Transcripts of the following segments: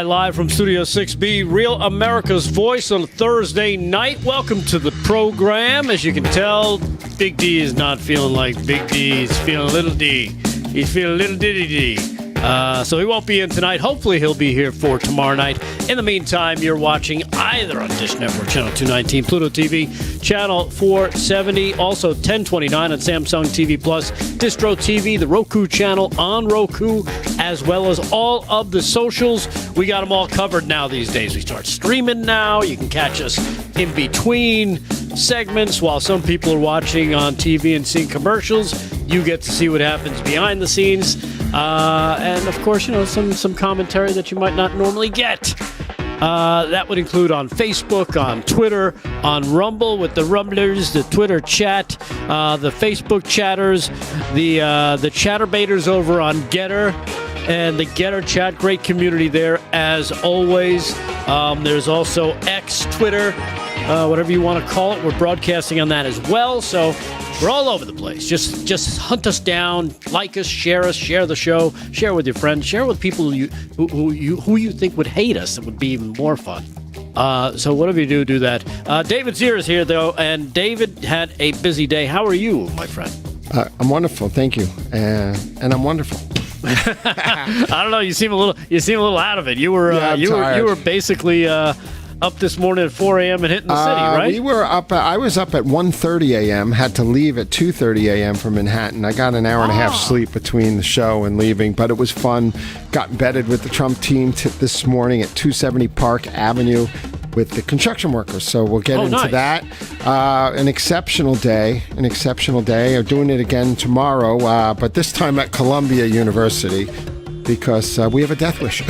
live from Studio 6B, Real America's Voice on a Thursday night. Welcome to the program. As you can tell, Big D is not feeling like Big D. He's feeling Little D. He's feeling Little Diddy D. So he won't be in tonight. Hopefully he'll be here for tomorrow night. In the meantime, you're watching either on Dish Network, Channel 219, Pluto TV, Channel 470, also 1029 on Samsung TV Plus, Distro TV, the Roku channel on Roku, as well as all of the socials. We got them all covered now these days. We start streaming now. You can catch us in between segments while some people are watching on TV and seeing commercials. You get to see what happens behind the scenes. And, of course, some commentary that you might not normally get. That would include on Facebook, on Twitter, on Rumble with the Rumblers, the Twitter chat, the Facebook chatters, the chatterbaiters over on Getter, and the Getter chat. Great community there, as always. There's also X, Twitter, whatever you want to call it. We're broadcasting on that as well, so we're all over the place. Just hunt us down, like us, share the show, share with your friends, share with people who you think would hate us. It would be even more fun. So whatever you do that. David Zier is here, though, and David had a busy day. How are you, my friend? I'm wonderful, thank you, and I'm wonderful. I don't know. You seem a little out of it. You were basically up this morning at 4 a.m. and hitting the city, right? We were up. I was up at 1:30 a.m. Had to leave at 2:30 a.m. from Manhattan. I got an hour and a half sleep between the show and leaving, but it was fun. Got embedded with the Trump team this morning at 270 Park Avenue with the construction workers. So we'll get into that. An exceptional day. I'm doing it again tomorrow, but this time at Columbia University because we have a death wish.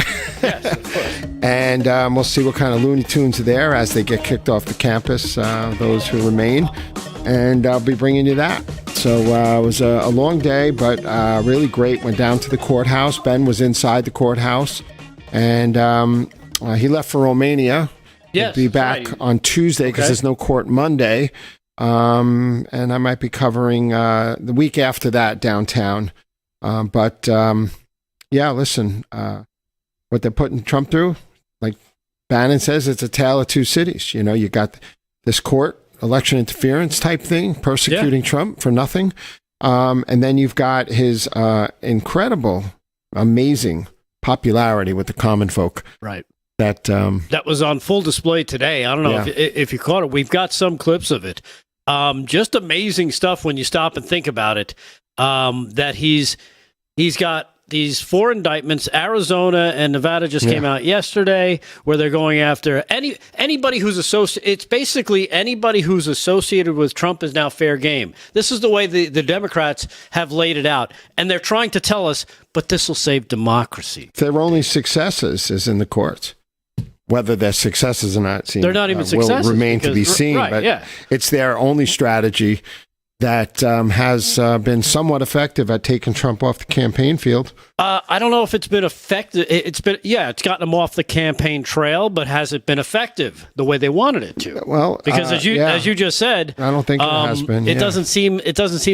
Yes, of course. And we'll see what kind of Looney Tunes are there as they get kicked off the campus, those who remain. And I'll be bringing you that. So it was a long day, but really great. Went down to the courthouse. Ben was inside the courthouse. And he left for Romania. Yes, He'll be back on Tuesday because there's no court Monday. And I might be covering the week after that downtown. Yeah, listen, what they're putting Trump through, like Bannon says, it's a tale of two cities. You got this court election interference type thing, persecuting Trump for nothing. And then you've got his incredible, amazing popularity with the common folk. Right. That was on full display today. I don't know if you caught it. We've got some clips of it. Just amazing stuff when you stop and think about it. That he's got these 4 indictments. Arizona and Nevada just came out yesterday, where they're going after anybody who's associated. It's basically anybody who's associated with Trump is now fair game. This is the way the Democrats have laid it out, and they're trying to tell us, but this will save democracy. their only successes is in the courts. Whether their successes or not, they're not even successes. Will remain to be seen. Right, it's their only strategy that has been somewhat effective at taking Trump off the campaign field. I don't know if it's been effective. It's gotten him off the campaign trail, but has it been effective the way they wanted it to? Well, because as you just said, I don't think it has been. It doesn't seem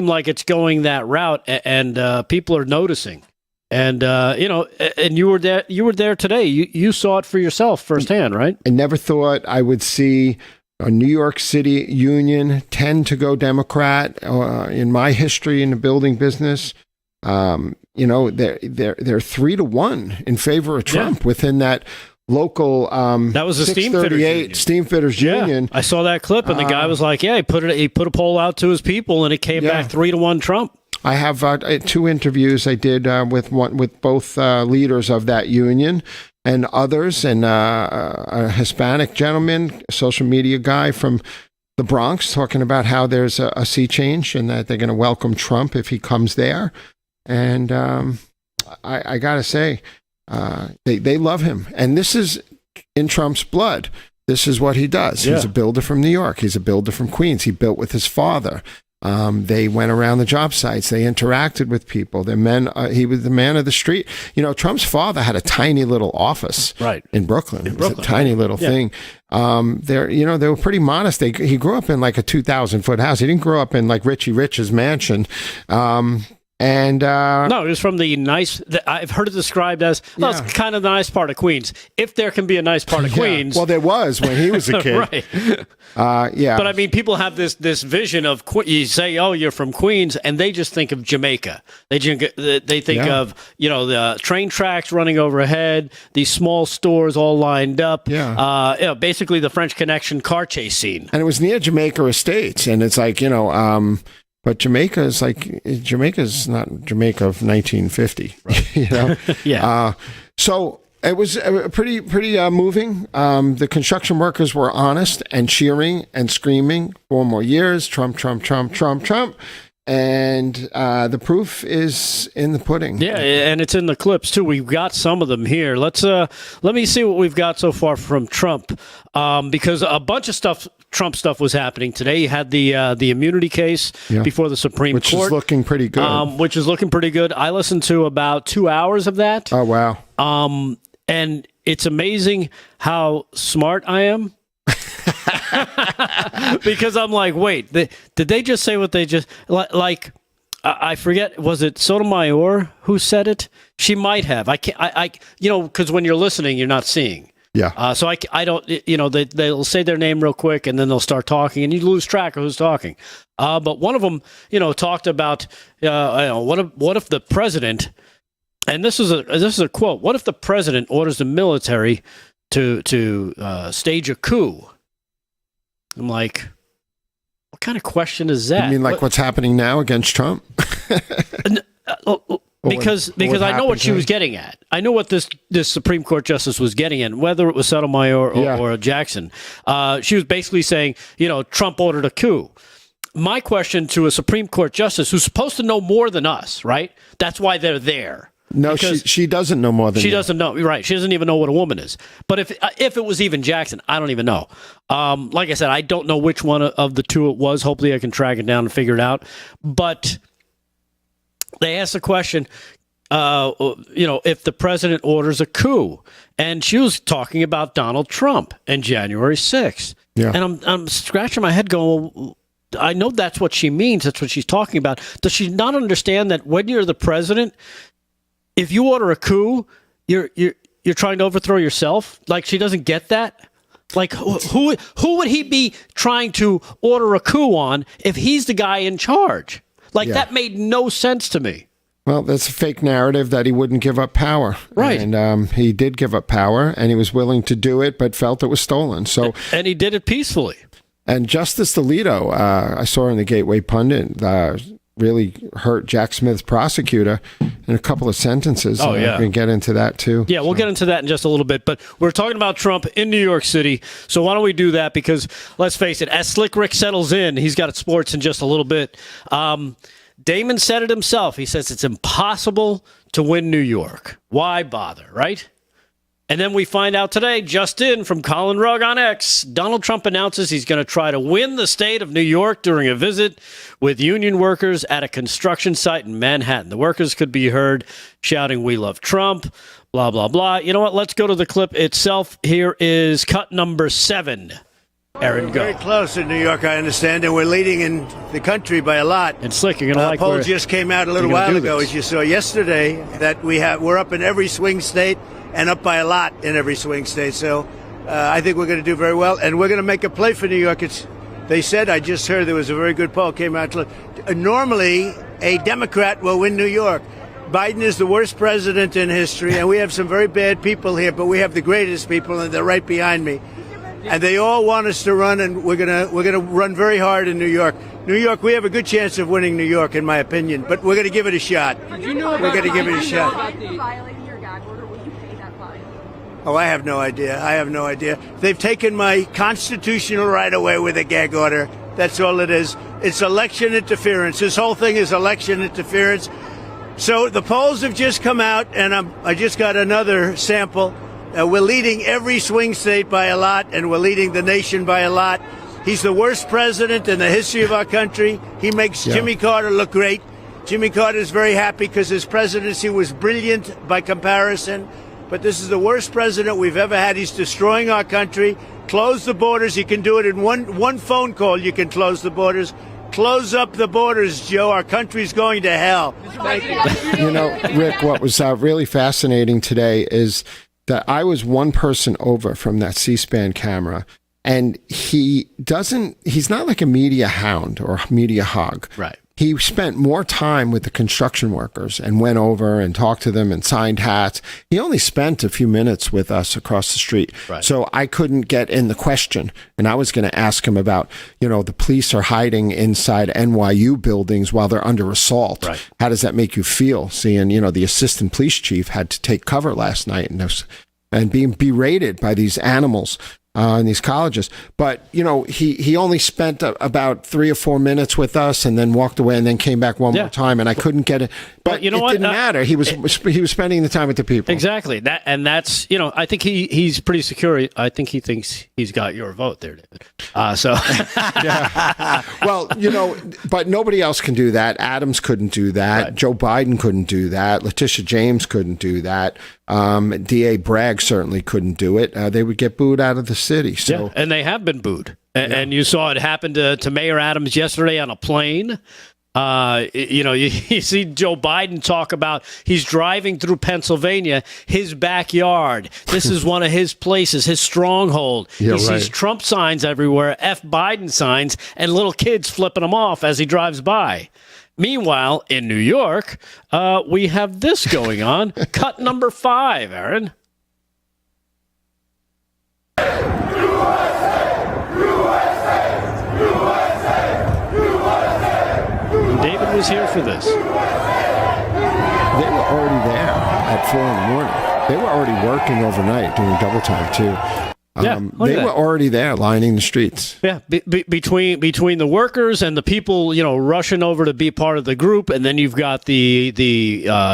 like it's going that route, and people are noticing. And and you were there today. You saw it for yourself firsthand, right? I never thought I would see a New York City union tend to go Democrat. In my history in the building business, they're 3-1 in favor of Trump within that local. That was the Steam Fitters Union. I saw that clip, and the guy was like, he put a poll out to his people, and it came back 3-1 Trump. I have 2 interviews I did with both leaders of that union and others, and a Hispanic gentleman, a social media guy from the Bronx, talking about how there's a sea change and that they're going to welcome Trump if he comes there. And I got to say, they love him. And this is in Trump's blood. This is what he does. He's a builder from New York. He's a builder from Queens. He built with his father. They went around the job sites. They interacted with people. He was the man of the street. Trump's father had a tiny little office in Brooklyn. It was a tiny little thing. They were pretty modest. He grew up in like a 2,000-foot house. He didn't grow up in like Richie Rich's mansion. And no, it was from the nice. I've heard it described as it's kind of the nice part of Queens, if there can be a nice part of Queens. Well, there was when he was a kid, right? But I mean, people have this vision of you say, "Oh, you're from Queens," and they just think of Jamaica. They think of the train tracks running overhead, these small stores all lined up. Basically the French Connection car chase scene. And it was near Jamaica Estates, and it's like but Jamaica's not Jamaica of 1950, right? So it was pretty moving. The construction workers were honest and cheering and screaming 4 more years, Trump, Trump, Trump, Trump, Trump. And the proof is in the pudding. Yeah, and it's in the clips too. We've got some of them here. Let me see what we've got so far from Trump, because a bunch of Trump stuff was happening today. He had the immunity case before the Supreme Court, which is looking pretty good. I listened to about 2 hours of that. Oh wow! And it's amazing how smart I am. Because I'm like, wait, did they just say what they just like? I forget. Was it Sotomayor who said it? She might have. I can't. Because when you're listening, you're not seeing. Yeah. So I don't. They'll say their name real quick, and then they'll start talking, and you lose track of who's talking. But one of them, talked about what if the president, and this is a quote. What if the president orders the military to stage a coup? I'm like, what kind of question is that? You mean like what's happening now against Trump? Because I know what she was getting at. I know what this Supreme Court justice was getting at, whether it was Sotomayor or Jackson. She was basically saying, Trump ordered a coup. My question to a Supreme Court justice who's supposed to know more than us, right? That's why they're there. No, she doesn't know more than she doesn't know. Right. She doesn't even know what a woman is. But if it was even Jackson, I don't even know. Like I said, I don't know which one of the two it was. Hopefully I can track it down and figure it out. But they asked the question, if the president orders a coup. And she was talking about Donald Trump and January 6th. Yeah. And I'm scratching my head going, well, I know that's what she means. That's what she's talking about. Does she not understand that when you're the president, if you order a coup, you're trying to overthrow yourself? Like, she doesn't get that? Like, who would he be trying to order a coup on if he's the guy in charge? Like, that made no sense to me. Well, that's a fake narrative that he wouldn't give up power. Right. And he did give up power, and he was willing to do it, but felt it was stolen. So, and he did it peacefully. And Justice Alito, I saw in the Gateway Pundit, really hurt Jack Smith's prosecutor in a couple of sentences. Oh, yeah. We can get into that, too. Yeah, we'll get into that in just a little bit. But we're talking about Trump in New York City. So why don't we do that? Because, let's face it, as Slick Rick settles in, he's got sports in just a little bit. Damon said it himself. He says it's impossible to win New York. Why bother, right? And then we find out today, just in from Colin Rugg on X, Donald Trump announces he's going to try to win the state of New York during a visit with union workers at a construction site in Manhattan. The workers could be heard shouting, "We love Trump," blah, blah, blah. You know what? Let's go to the clip itself. Here is cut number 7. Aaron, go. Very close in New York, I understand, and we're leading in the country by a lot. And Slick, you're going to like poll just came out a little while ago, as you saw yesterday, that we're up in every swing state and up by a lot in every swing state. So I think we're going to do very well, and we're going to make a play for New York. They said, I just heard there was a very good poll came out. Normally, a Democrat will win New York. Biden is the worst president in history, and we have some very bad people here, but we have the greatest people, and they're right behind me. And they all want us to run, and we're gonna run very hard in New York. New York, we have a good chance of winning New York, in my opinion, but we're going to give it a shot. We're going to give it a shot. Violating your gag order, will you pay that fine? Oh, I have no idea. They've taken my constitutional right away with a gag order. That's all it is. It's election interference. This whole thing is election interference. So the polls have just come out, and I just got another sample. We're leading every swing state by a lot, and we're leading the nation by a lot. He's the worst president in the history of our country. He makes Jimmy Carter look great. Jimmy Carter is very happy because his presidency was brilliant by comparison. But this is the worst president we've ever had. He's destroying our country. Close the borders. You can do it in one phone call. You can close the borders. Close up the borders, Joe. Our country's going to hell. Thank you. You know, Rick, what was really fascinating today is that I was one person over from that C-SPAN camera, and he's not like a media hound or media hog. Right. He spent more time with the construction workers and went over and talked to them and signed hats. He only spent a few minutes with us across the street. Right. So I couldn't get in the question. And I was going to ask him about, the police are hiding inside NYU buildings while they're under assault. Right. How does that make you feel seeing, the assistant police chief had to take cover last night and being berated by these animals in these colleges? But, he only spent about 3 or 4 minutes with us and then walked away and then came back one more time, and I couldn't get it. But you know what? It didn't matter. He was spending the time with the people. Exactly. That's I think he's pretty secure. I think he thinks he's got your vote there, David. Yeah. Well, but nobody else can do that. Adams couldn't do that. Right. Joe Biden couldn't do that. Letitia James couldn't do that. D.A. Bragg certainly couldn't do it. They would get booed out of the city. So, and they have been booed. And you saw it happen to Mayor Adams yesterday on a plane. You see Joe Biden talk about he's driving through Pennsylvania, his backyard. This is one of his places, his stronghold. Yeah, he sees Trump signs everywhere, F Biden signs, and little kids flipping them off as he drives by. Meanwhile, in New York, we have this going on. Cut number 5, Aaron. David was here for this. They were already there at 4 a.m. They were already working overnight doing double time too. They were already there lining the streets. Yeah, between the workers and the people, rushing over to be part of the group, and then you've got the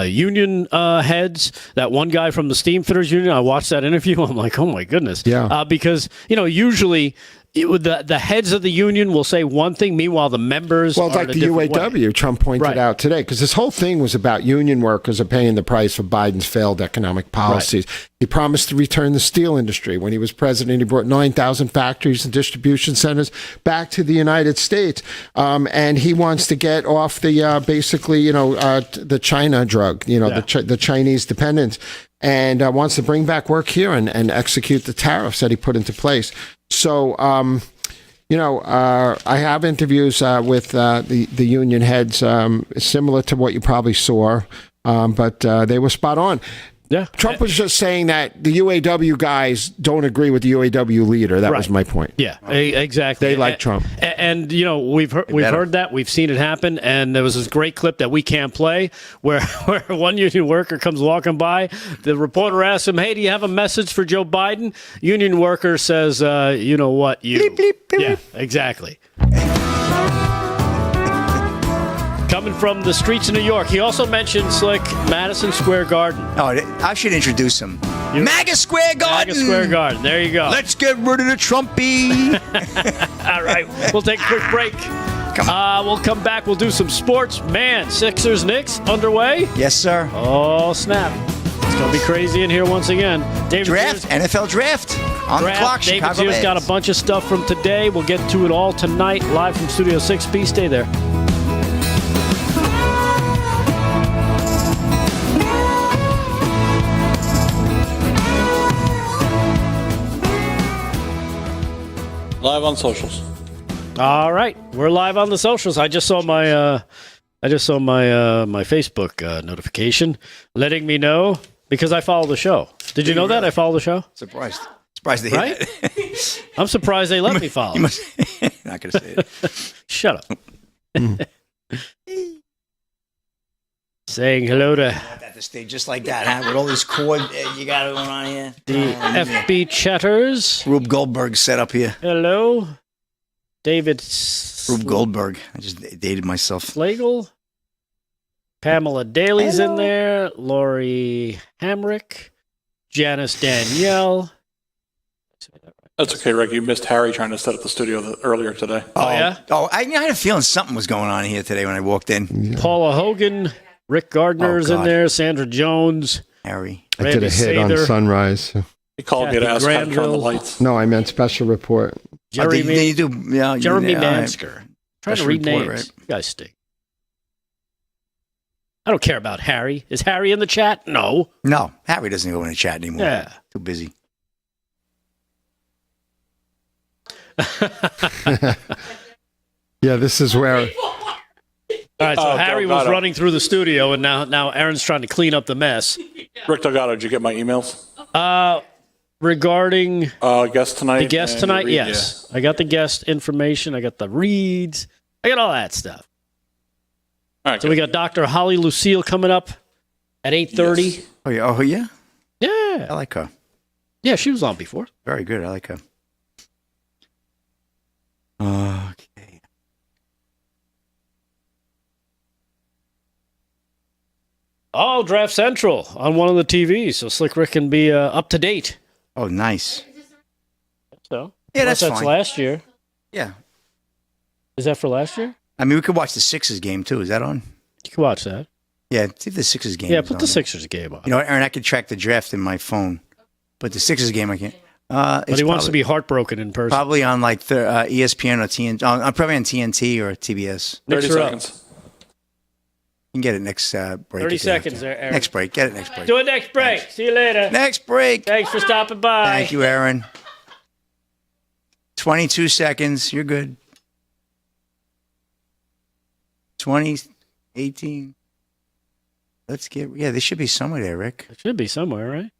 union heads. That one guy from the Steamfitters Union, I watched that interview. I'm like, oh my goodness. Yeah. Because usually the heads of the union will say one thing, meanwhile the members. Well, it's are like in the a different UAW way. Trump pointed out today, because this whole thing was about union workers are paying the price for Biden's failed economic policies. Right. He promised to return the steel industry. When he was president, he brought 9,000 factories and distribution centers back to the United States. And he wants to get off the the China drug, the Chinese dependence, and wants to bring back work here and execute the tariffs that he put into place. So, I have interviews with the union heads, similar to what you probably saw, but they were spot on. Yeah. Trump was just saying that the UAW guys don't agree with the UAW leader. That was my point. Yeah, exactly. They like Trump. And we've heard that. We've seen it happen. And there was this great clip that we can't play where one union worker comes walking by. The reporter asks him, hey, do you have a message for Joe Biden? Union worker says, you know what? You. Bleep, bleep, bleep. Yeah, exactly. Coming from the streets of New York. He also mentioned Slick Madison Square Garden. Oh, I should introduce him. MAGA Square Garden. MAGA Square Garden. There you go. Let's get rid of the Trumpy. All right. We'll take a quick break. We'll come back. We'll do some sports. Man, Sixers Knicks underway. Yes, sir. Oh, snap. It's going to be crazy in here once again. David draft, Sears, NFL draft. On the clock, David Chicago Sears Bears. got a bunch of stuff from today. We'll get to it all tonight, live from Studio 6B. Stay there. Live on socials. All right, we're live on the socials. I just saw my my Facebook notification letting me know because I follow the show. Did you know that I follow the show? Surprised to hear Right? that. I'm surprised they let me follow. You must not going to say it. Shut up. Saying hello to At the stage just like that, huh? With all this chord you got going on here. the FB chatters. Rube Goldberg set up here. Hello, David Rube Goldberg. I just dated myself. Flagel. Pamela Daly's in there. Lori Hamrick. Janice Danielle. That's okay, Rick. You missed Harry trying to set up the studio earlier today. Oh, yeah? Oh, I had a feeling something was going on here today when I walked in. Paula Hogan. Rick Gardner's in there. Sandra Jones. Harry. I did a hit on Sunrise. He called me to ask how to turn the lights. No, I meant special report. Jeremy Jeremy Mansker. Trying to Special read report, names. right? You guys stink. I don't care about Harry. Is Harry in the chat? No. No, Harry doesn't go in the chat anymore. Yeah. Too busy. Yeah, this is where. All right, so Harry was Delgado. running through the studio, and now Aaron's trying to clean up the mess. Rick Delgado, did you get my emails? Regarding Guest tonight? the guest and tonight, read- yes. I got the guest information. I got the reads. I got all that stuff. All right, So we got Dr. Holly Lucille coming up at 8:30. Yes. Oh, yeah. Oh, yeah? I Yeah. like her. Yeah, she was on before. Very good. I like her. Okay. Oh, Draft Central on one of the TVs, so Slick Rick can be up to date. Oh, nice. So Yeah, unless that's fine. last year. Yeah. Is that for last year? I mean, we could watch the Sixers game, too. Is that on? You can watch that. Yeah, see if the Sixers game Yeah, is put on. the Sixers game on. You know what, Aaron, I could track the draft in my phone, but the Sixers game I can't. But he wants to be heartbroken in person. probably on like ESPN or TNT. Probably on TNT or TBS. 30 Mix her up. seconds. You can get it next break. 30 if you have seconds to. there, Aaron. Next break. Get it next break. Do it next break. See you later. Next break. Thanks for stopping by. Thank you, Aaron. 22 seconds. You're good. 20, 18. Let's get. Yeah, there should be somewhere there, Rick. It should be somewhere, right?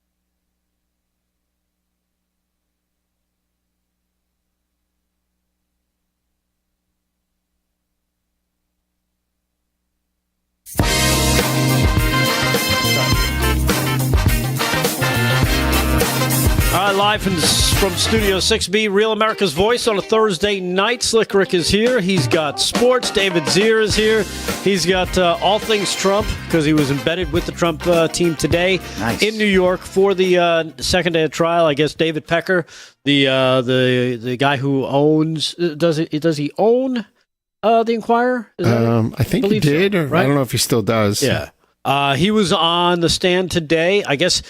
All right, live from Studio 6B, Real America's Voice on a Thursday night. Slick Rick is here. He's got sports. David Zier is here. He's got all things Trump because he was embedded with the Trump team today Nice. in New York for the second day of trial. I guess David Pecker, the guy who owns does he own the Inquirer? Is that I think he believe so, did, or right? I don't know if he still does. Yeah. He was on the stand today. I guess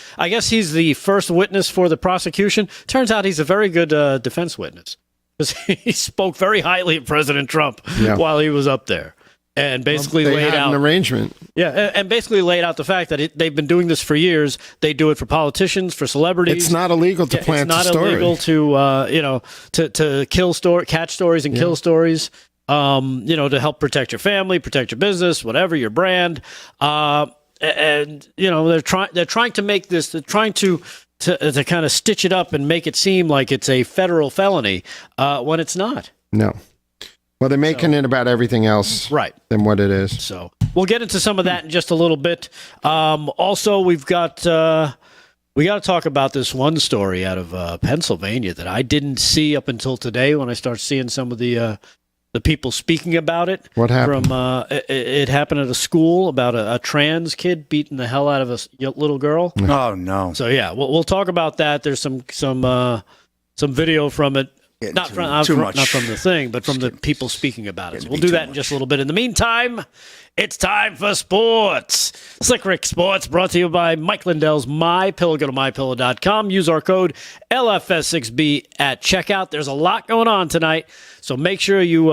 he's the first witness for the prosecution. Turns out he's a very good defense witness because he spoke very highly of President Trump Yeah. while he was up there, and basically They laid had out an arrangement. and basically laid out the fact that they've been doing this for years. They do it for politicians, for celebrities. It's not illegal to Yeah, plant it's a not story. illegal to kill catch stories and kill stories. To help protect your family, protect your business, whatever, your brand. And they're trying to make this. They're trying to kind of stitch it up and make it seem like it's a federal felony when it's not. No. Well, they're making it about everything else Right. than what it is. So we'll get into some of that in just a little bit. Also, we got to talk about this one story out of Pennsylvania that I didn't see up until today when I started seeing some of the people speaking about it. What happened? It happened at a school about a trans kid beating the hell out of a little girl. Oh, no. So yeah, we'll talk about that. There's some video from it. Getting Not too- from too much. not from the thing, but from the people speaking about it. So Getting we'll to be do too that in just a little bit. In the meantime, it's time for sports. Slick Rick Sports brought to you by Mike Lindell's MyPillow. Go to mypillow.com. Use our code LFS6B at checkout. There's a lot going on tonight, so make sure you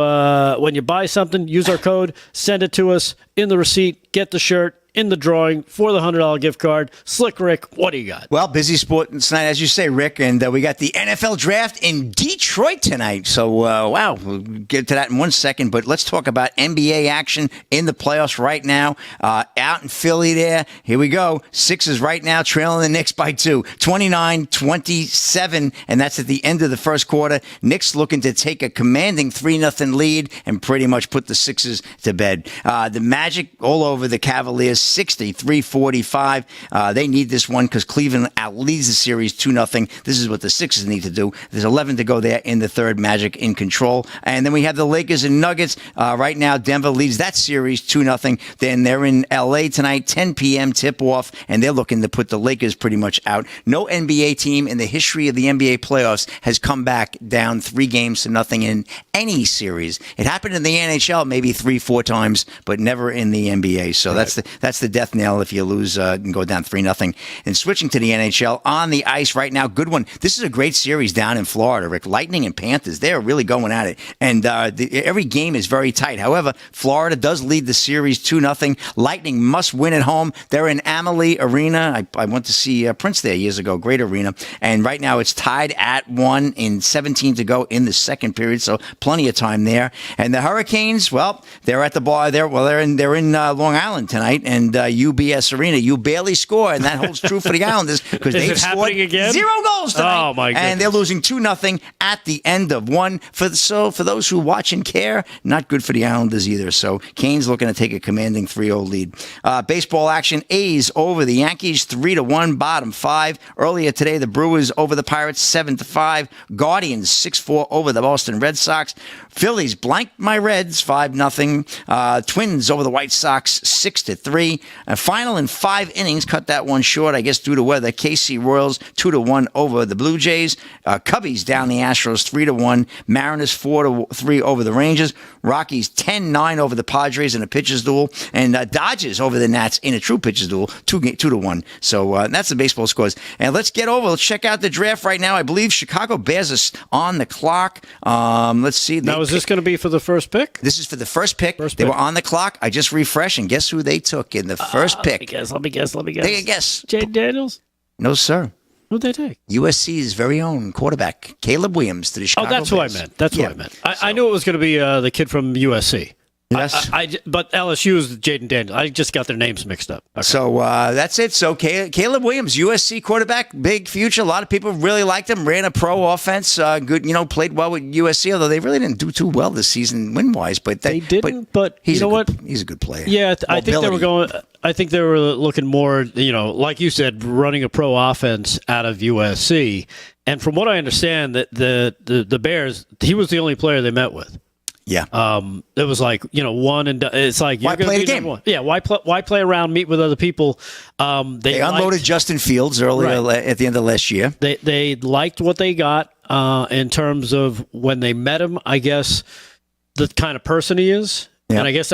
when you buy something, use our code, send it to us in the receipt, get the shirt in the drawing for the $100 gift card. Slick Rick, what do you got? Well, busy sport tonight, as you say, Rick, and we got the NFL draft in Detroit tonight. So, wow, we'll get to that in 1 second, but let's talk about NBA action in the playoffs right now. Out in Philly there, here we go. Sixers right now trailing the Knicks by 2, 29-27, and that's at the end of the first quarter. Knicks looking to take a commanding 3-0 lead and pretty much put the Sixers to bed. The Magic all over the Cavaliers, 63-45. They need this one because Cleveland outleads the series 2-0. This is what the Sixers need to do. There's 11 to go there in the third. Magic in control. And then we have the Lakers and Nuggets. Right now, Denver leads that series 2-0. Then they're in L.A. tonight, 10 p.m. tip-off, and they're looking to put the Lakers pretty much out. No NBA team in the history of the NBA playoffs has come back down 3-0 in any series. It happened in the NHL maybe 3-4 times, but never in the NBA. So that's that's the death knell if you lose and go down 3-0. And switching to the NHL on the ice right now, good one. This is a great series down in Florida, Rick. Lightning and Panthers, they're really going at it. And every game is very tight. However, Florida does lead the series 2-0. Lightning must win at home. They're in Ammirati Arena. I went to see Prince there years ago. Great arena. And right now it's tied at 1 in 17 to go in the second period. So plenty of time there. And the Hurricanes, well, they're at the bar there. Well, they're in Long Island tonight, and UBS Arena. You barely score, and that holds true for the Islanders because they've scored again? 0 goals tonight. Oh my goodness. And they're losing 2-0 at the end of one. For those who watch and care, not good for the Islanders either. So Canes looking to take a commanding 3-0 lead. Baseball action: A's over the Yankees 3-1, bottom 5. Earlier today, the Brewers over the Pirates 7-5. Guardians 6-4 over the Boston Red Sox. Phillies blanked my Reds 5-0. Twins over the White Sox 6-3. Final in 5 innings, cut that one short, I guess, due to weather. KC Royals 2-1 over the Blue Jays. Cubbies down the Astros 3-1. Mariners 4-3 over the Rangers. Rockies 10-9 over the Padres in a pitcher's duel. And Dodgers over the Nats in a true pitcher's duel 2-1. So that's the baseball scores. And let's check out the draft right now. I believe Chicago Bears is on the clock. Let's see. Now, is this going to be for the first pick? This is for the first pick. They were on the clock. I just refreshed, and guess who they took in the first pick? Let me guess. Take a guess. Jaden Daniels? No, sir. Who'd they take? USC's very own quarterback, Caleb Williams, to the Chicago Bears. Who I meant. That's what I meant. I knew it was going to be the kid from USC. Yes. But LSU is Jaden Daniels. I just got their names mixed up. Okay. So that's it. So Caleb Williams, USC quarterback, big future. A lot of people really liked him. Ran a pro offense. Good, played well with USC, although they really didn't do too well this season win-wise. But they didn't. But you know what? He's a good player. Yeah, I think they were going. I think they were looking more, like you said, running a pro offense out of USC. And from what I understand, that the Bears, he was the only player they met with. Yeah. It was like, one and it's like, why play the game? One. Yeah. Why play around, meet with other people? They unloaded Justin Fields earlier at the end of last year. They liked what they got in terms of when they met him, I guess, the kind of person he is. Yeah. And I guess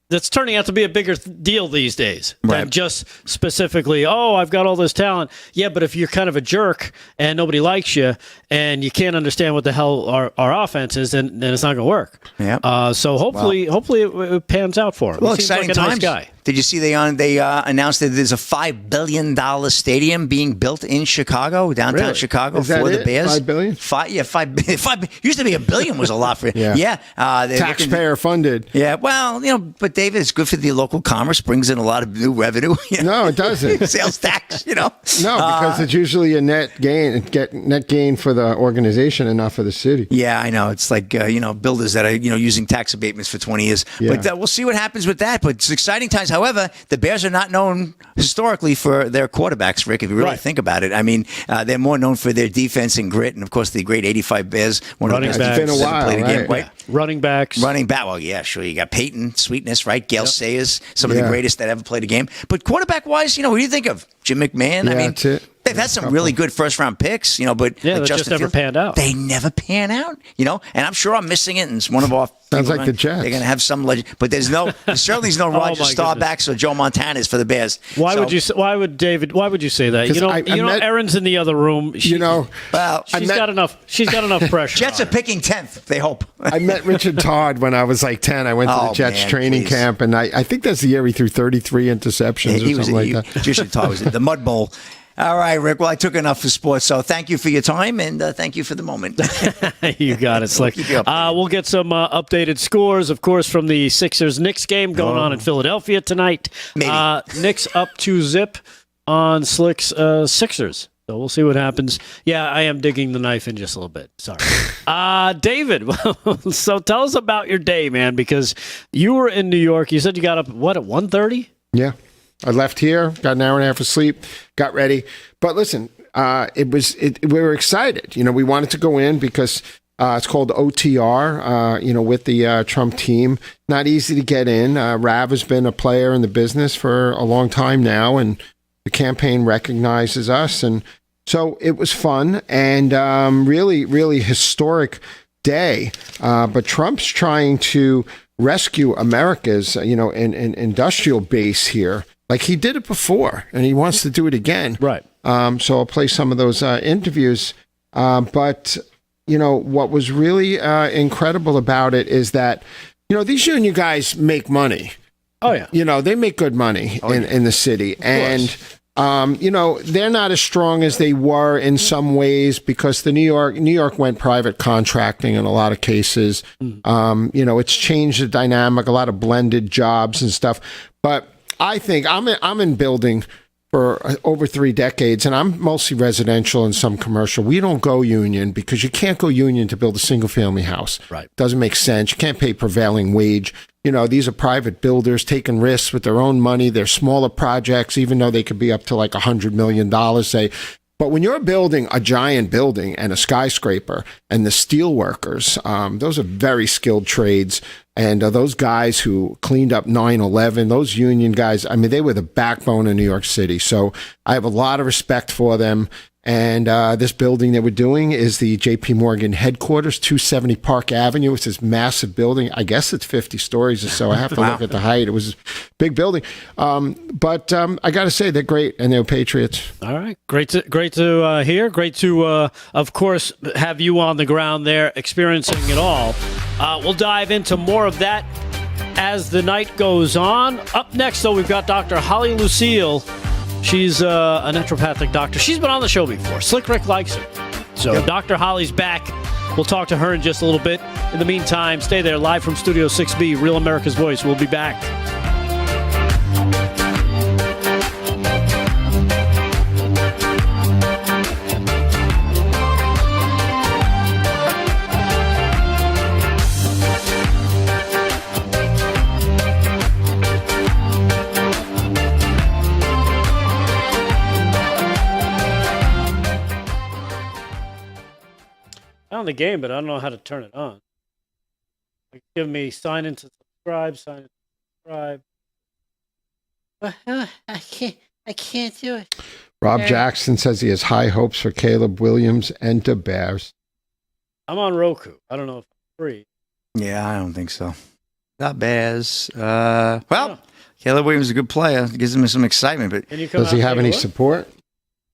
that's turning out to be a bigger deal these days than just specifically, I've got all this talent. Yeah, but if you're kind of a jerk and nobody likes you and you can't understand what the hell our offense is, then it's not going to work. Yeah. So hopefully it pans out for him. Well, he seems exciting like a times. Nice guy. Did you see they announced that there's a $5 billion stadium being built in Chicago, downtown Chicago, for the Bears? $5 billion? $5 used to be $1 billion was a lot for it. Yeah. Taxpayer funded. Yeah. Well, but David, it's good for the local commerce, brings in a lot of new revenue. No, it doesn't. Sales tax, No, because it's usually a net gain for the organization and not for the city. Yeah, I know. It's like, builders that are, using tax abatements for 20 years. Yeah. But we'll see what happens with that. But it's exciting times. However, the Bears are not known historically for their quarterbacks, Rick, if you really think about it. I mean, they're more known for their defense and grit. And, of course, the great 85 Bears. Running backs. It's been a while, right? Yeah. Running backs. Running back. Well, yeah, sure. You got Peyton, Sweetness, right? Gail Sayers, some of the greatest that ever played a game. But quarterback-wise, who do you think of? Jim McMahon? Yeah, I mean, that's it. They've had some really good first-round picks, but they just never panned out. They never pan out, and I'm sure I'm missing it. And it's one of our sounds like the Jets. They're going to have some legend, but there certainly is no Roger Staubachs or Joe Montana's for the Bears. Why would you say that? Erin's in the other room. Well, she's got enough pressure. Jets are picking 10th. They hope. I met Richard Todd when I was like 10. I went to the Jets training camp, and I think that's the year he threw 33 interceptions or something like that. Richard Todd was the Mud Bowl. All right, Rick. Well, I took enough for sports, so thank you for your time, and thank you for the moment. You got it, Slick. We'll get some updated scores, of course, from the Sixers-Knicks game going on in Philadelphia tonight. Maybe. Knicks up 2-0 on Slick's Sixers. So we'll see what happens. Yeah, I am digging the knife in just a little bit. Sorry. David, so tell us about your day, man, because you were in New York. You said you got up, at 1:30? Yeah. I left here, got an hour and a half of sleep, got ready. But listen, we were excited. We wanted to go in because it's called OTR, with the Trump team. Not easy to get in. Rav has been a player in the business for a long time now, and the campaign recognizes us. And so it was fun and really, really historic day. But Trump's trying to rescue America's, industrial base here. Like he did it before, and he wants to do it again. Right. So I'll play some of those interviews. But what was really incredible about it is that these union guys make money. Oh yeah. They make good money in the city, and they're not as strong as they were in some ways because New York went private contracting in a lot of cases. It's changed the dynamic, a lot of blended jobs and stuff. But I think I'm in building for over 3 decades, and I'm mostly residential and some commercial. We don't go union because you can't go union to build a single-family house. Right. Doesn't make sense. You can't pay prevailing wage. These are private builders taking risks with their own money. They're smaller projects, even though they could be up to like $100 million, say. But when you're building a giant building and a skyscraper and the steel workers, those are very skilled trades. And those guys who cleaned up 9/11, those union guys, they were the backbone of New York City. So I have a lot of respect for them. And this building that we're doing is the J.P. Morgan headquarters, 270 Park Avenue. It's this massive building. I guess it's 50 stories or so. I have to look at the height. It was a big building. But I got to say, they're great, and they're patriots. All right. Great to hear. Great to, of course, have you on the ground there experiencing it all. We'll dive into more of that as the night goes on. Up next, though, we've got Dr. Holly Lucille. She's a naturopathic doctor. She's been on the show before. Slick Rick likes her. So Dr. Holly's back. We'll talk to her in just a little bit. In the meantime, stay there. Live from Studio 6B, Real America's Voice. We'll be back. On the game, but I don't know how to turn it on. Give me sign in to subscribe, I can't do it. Rob Jackson says he has high hopes for Caleb Williams and the Bears. I'm on Roku. I don't know if I'm free. Yeah, I don't think so. Not Bears. Caleb Williams is a good player. It gives him some excitement, but does he have any support?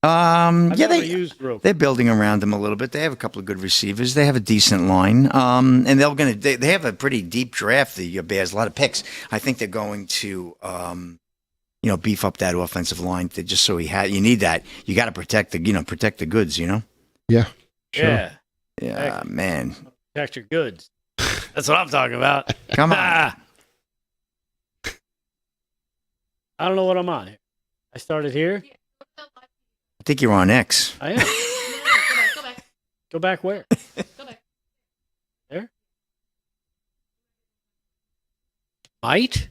They're building around him a little bit. They have a couple of good receivers. They have a decent line, and they have a pretty deep draft. The Bears, a lot of picks. I think they're going to, beef up that offensive line just so you need that. You got to protect the goods. Yeah, Yeah, sure. Man, protect your goods. That's what I'm talking about. Come on. I don't know what I'm on here. I started here. I think you're on X. I am. Go back. Go back where? Go back. There? Might?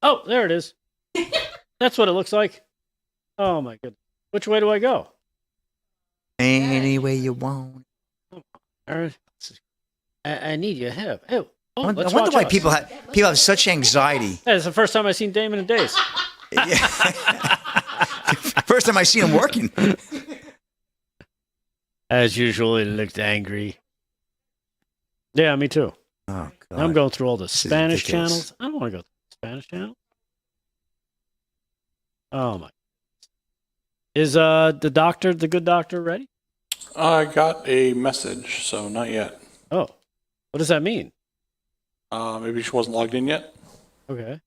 Oh, there it is. That's what it looks like. Oh, my goodness. Which way do I go? Any way you want. I need your help. Oh, I wonder why people have such anxiety. Hey, it's the first time I've seen Damon in days. First time I seen him working. As usual, he looked angry. Yeah, me too. Oh, God. I'm going through all the Spanish channels. I don't want to go through the Spanish channel. Oh, my. Is the good doctor ready? I got a message, so not yet. Oh, what does that mean? Maybe she wasn't logged in yet. Okay.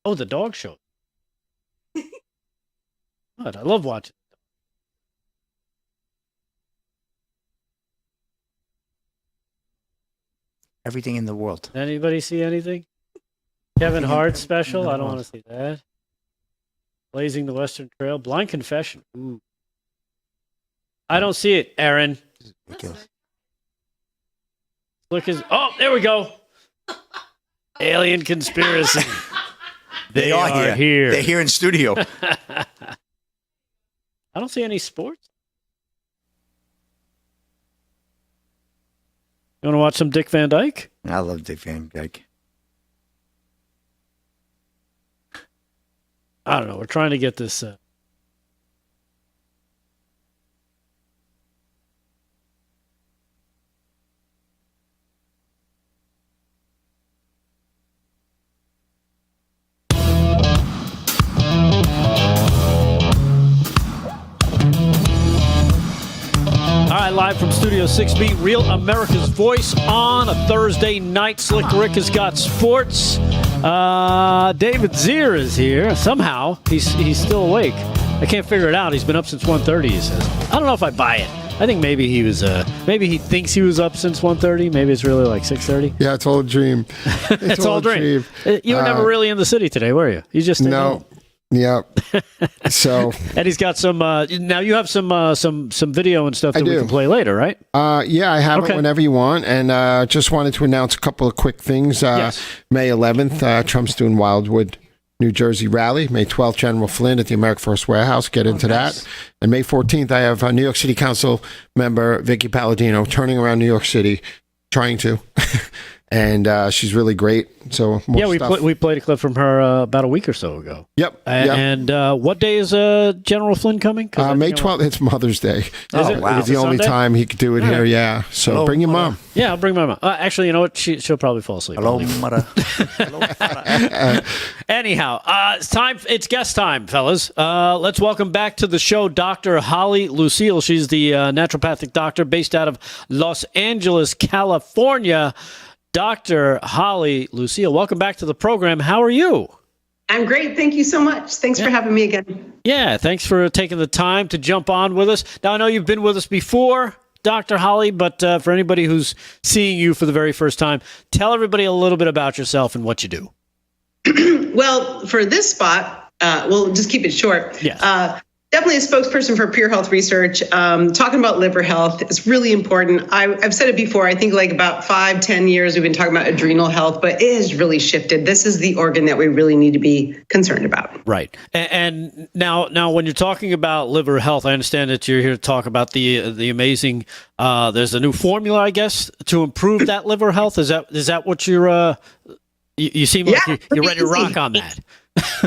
Oh, the dog show. God, I love watching. Everything in the world. Anybody see anything? Kevin Hart special? I don't want to see that. Blazing the Western Trail. Blind Confession. Ooh. I don't see it, Aaron. Ridiculous. Look his. Oh, there we go. Alien conspiracy. They are here. They're here in studio. I don't see any sports. You want to watch some Dick Van Dyke? I love Dick Van Dyke. I don't know. We're trying to get this. live from Studio 6B, Real America's Voice on a Thursday night. Slick Rick has got sports. David Zier is here. Somehow, he's still awake. I can't figure it out. He's been up since 1:30, he says. I don't know if I buy it. I think maybe he was. Maybe he thinks he was up since 1:30. Maybe it's really like 6:30. Yeah, it's all a dream. It's all a dream. You were never really in the city today, were you? You just no. Yep. So, and he's got some. Now you have some video and stuff that we can play later, right? Yeah, I have it whenever you want, and just wanted to announce a couple of quick things. Yes. May 11th, Trump's doing Wildwood, New Jersey rally. May 12th, General Flynn at the America First Warehouse. Get into that. And May 14th, I have New York City Council member Vicky Palladino turning around New York City, trying to. And she's really great. So we played a clip from her about a week or so ago. Yep. And what day is General Flynn coming? May 12th. It's Mother's Day. Is it? Wow. It's the only time he could do it here. Yeah. So bring your mom. Yeah, I'll bring my mom. Actually, you know what? She'll probably fall asleep. Hello, mother. Anyhow, it's time. It's guest time, fellas. Let's welcome back to the show Dr. Holly Lucille. She's the naturopathic doctor based out of Los Angeles, California. Dr. Holly Lucille, welcome back to the program. How are you? I'm great. Thank you so much. Thanks for having me again. Yeah, thanks for taking the time to jump on with us. Now, I know you've been with us before, Dr. Holly, but for anybody who's seeing you for the very first time, tell everybody a little bit about yourself and what you do. Well, for this spot, we'll just keep it short. Yes. Definitely a spokesperson for Pure Health Research. Talking about liver health is really important. I've said it before. I think like about 5-10 years we've been talking about adrenal health, but it has really shifted. This is the organ that we really need to be concerned about. Right. And now when you're talking about liver health, I understand that you're here to talk about the amazing. There's a new formula, I guess, to improve that liver health. Is that what you're? You seem like you're ready to rock on that.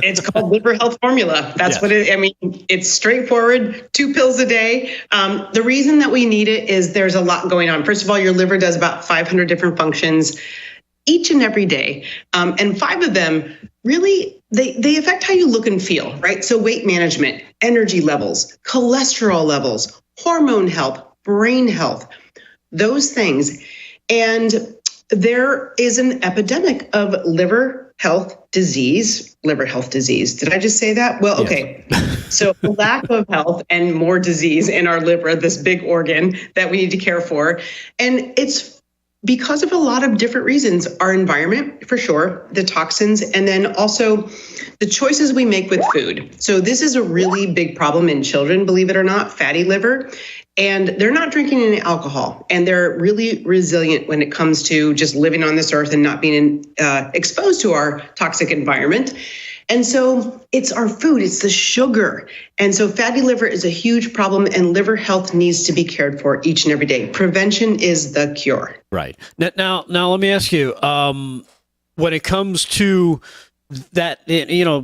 It's called Liver Health Formula. That's what it, I mean, it's straightforward, 2 pills a day. The reason that we need it is there's a lot going on. First of all, your liver does about 500 different functions each and every day. And 5 of them really, they affect how you look and feel, right? So weight management, energy levels, cholesterol levels, hormone health, brain health, those things. And there is an epidemic of liver health disease. Did I just say that? Well, okay. So lack of health and more disease in our liver, this big organ that we need to care for. And it's because of a lot of different reasons. Our environment, for sure, the toxins, and then also the choices we make with food. So this is a really big problem in children, believe it or not, fatty liver. And they're not drinking any alcohol, and they're really resilient when it comes to just living on this earth and not being exposed to our toxic environment. And so it's our food, it's the sugar. And so fatty liver is a huge problem, and liver health needs to be cared for each and every day. Prevention is the cure. Right. Now let me ask you, when it comes to that,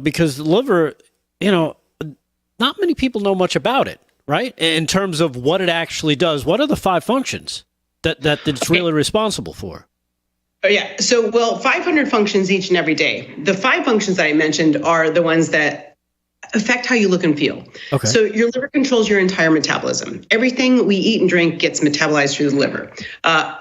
because the liver, not many people know much about it. Right? In terms of what it actually does, what are the 5 functions that it's really responsible for? Oh, yeah. So, 500 functions each and every day. The 5 functions that I mentioned are the ones that affect how you look and feel. Okay. So your liver controls your entire metabolism. Everything we eat and drink gets metabolized through the liver.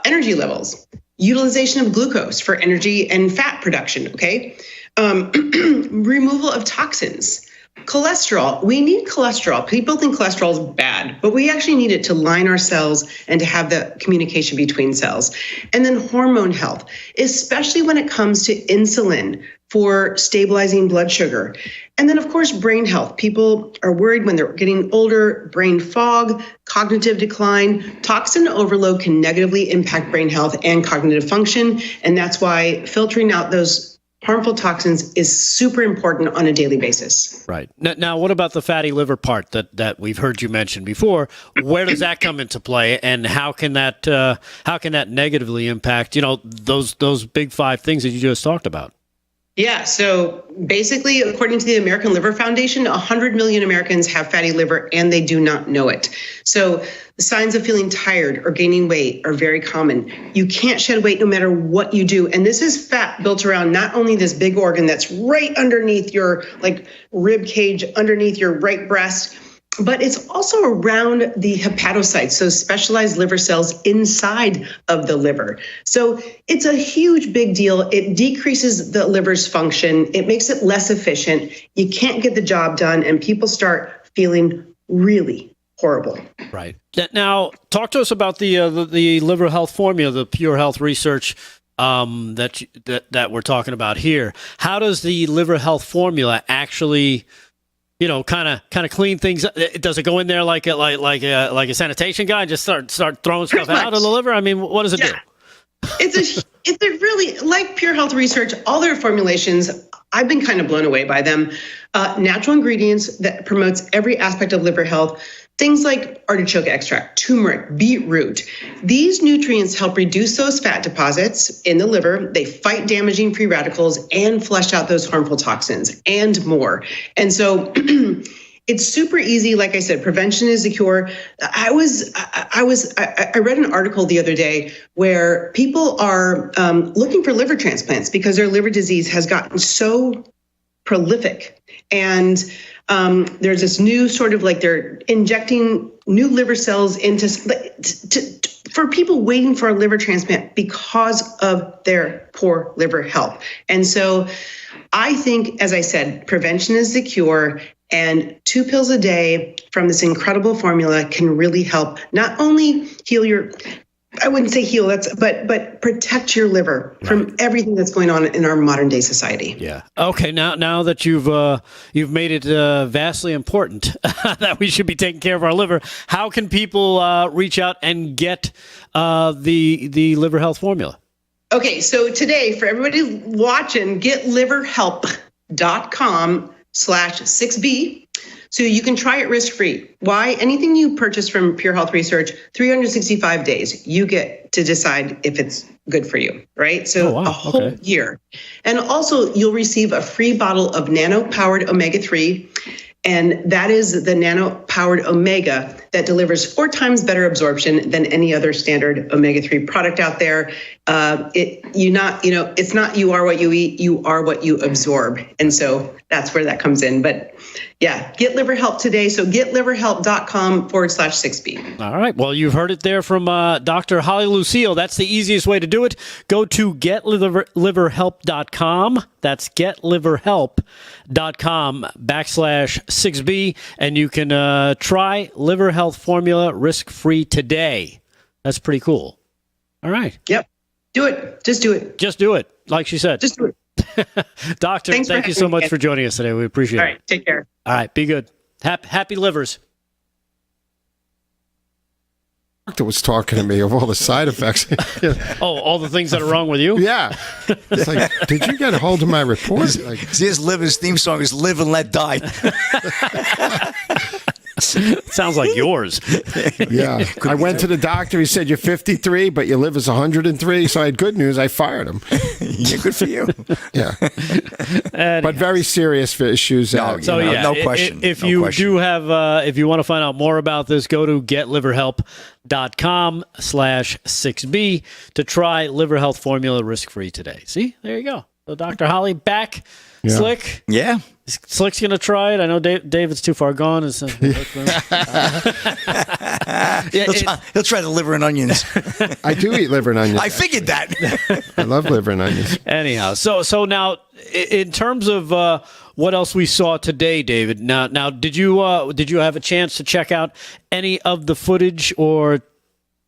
Energy levels, utilization of glucose for energy and fat production, okay? Removal of toxins. Cholesterol. We need cholesterol. People think cholesterol is bad, but we actually need it to line our cells and to have the communication between cells. And then hormone health, especially when it comes to insulin for stabilizing blood sugar. And then, of course, brain health. People are worried when they're getting older, brain fog, cognitive decline. Toxin overload can negatively impact brain health and cognitive function. And that's why filtering out those harmful toxins is super important on a daily basis. Right. Now, what about the fatty liver part that we've heard you mention before? Where does that come into play, and how can that negatively impact those big 5 things that you just talked about? Yeah, so basically, according to the American Liver Foundation, 100 million Americans have fatty liver and they do not know it. So the signs of feeling tired or gaining weight are very common. You can't shed weight no matter what you do. And this is fat built around not only this big organ that's right underneath your rib cage, underneath your right breast, but it's also around the hepatocytes, so specialized liver cells inside of the liver. So it's a huge, big deal. It decreases the liver's function. It makes it less efficient. You can't get the job done, and people start feeling really horrible. Right. Now, talk to us about the liver health formula, the Pure Health research that we're talking about here. How does the liver health formula actually, kind of clean things up? Does it go in there like a sanitation guy and just start throwing stuff out of the liver? I mean, what does it do? It's a really, like Pure Health research, all their formulations, I've been kind of blown away by them. Natural ingredients that promotes every aspect of liver health. Things like artichoke extract, turmeric, beetroot. These nutrients help reduce those fat deposits in the liver. They fight damaging free radicals and flush out those harmful toxins and more. And so it's super easy. Like I said, prevention is the cure. I read an article the other day where people are looking for liver transplants because their liver disease has gotten so prolific. And there's this new sort of like they're injecting new liver cells into for people waiting for a liver transplant because of their poor liver health. And so I think, as I said, prevention is the cure. And 2 pills a day from this incredible formula can really help not only heal your, I wouldn't say heal, but protect your liver from everything that's going on in our modern day society. Yeah. Okay. Now that you've made it vastly important that we should be taking care of our liver, how can people reach out and get the liver health formula? Okay. So today, for everybody watching, getliverhelp.com/6B. So you can try it risk-free. Why? Anything you purchase from Pure Health Research, 365 days, you get to decide if it's good for you, right? So a whole year. And also you'll receive a free bottle of nano-powered omega-3. And that is the nano-powered omega that delivers 4 times better absorption than any other standard omega-3 product out there. It's not you are what you eat, you are what you absorb. And so that's where that comes in. But yeah, get liver help today. So getliverhelp.com/6B. All right. Well, you've heard it there from Dr. Holly Lucille. That's the easiest way to do it. Go to getliverhelp.com. That's getliverhelp.com/6B. And you can try liver health formula risk-free today. That's pretty cool. All right. Yep. Do it. Just do it. Just do it. Like she said. Just do it. Doctor, thank you so much for joining us today. We appreciate it. All right. Take care. All right. Be good. Happy livers. Doctor was talking to me of all the side effects. Oh, all the things that are wrong with you? Yeah. It's like, did you get a hold of my report? Like, his liver's theme song is "Live and Let Die." Sounds like yours. Yeah. I went to the doctor. He said, you're 53, but your liver's 103. So I had good news. I fired him. Yeah, good for you. Yeah. But very serious issues. No question. If you do have, if you want to find out more about this, go to getliverhelp.com/6B to try liver health formula risk-free today. See, there you go. So Dr. Holly back. Yeah. Slick. Yeah. Slick's going to try it. I know David's too far gone. He'll try the liver and onions. I do eat liver and onions. I figured that. I love liver and onions. Anyhow, so now in terms of what else we saw today, David. Now, did you have a chance to check out any of the footage or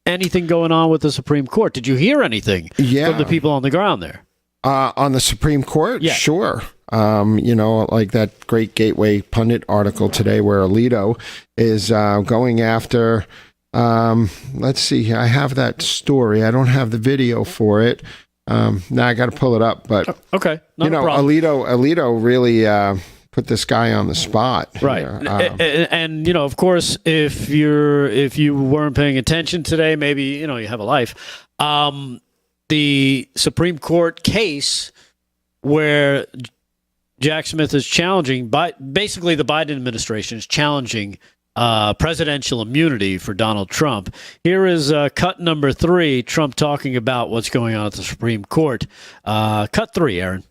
anything going on with the Supreme Court? Did you hear anything from the people on the ground there? On the Supreme Court? Yeah. Sure. Like that great Gateway Pundit article today where Alito is going after, let's see, I have that story. I don't have the video for it. Now I got to pull it up, but okay. Not a problem. Alito really put this guy on the spot. Right. And of course, if you weren't paying attention today, maybe, you have a life. The Supreme Court case where Jack Smith is challenging, basically the Biden administration is challenging presidential immunity for Donald Trump. Here is cut number 3, Trump talking about what's going on at the Supreme Court. Cut 3, Aaron.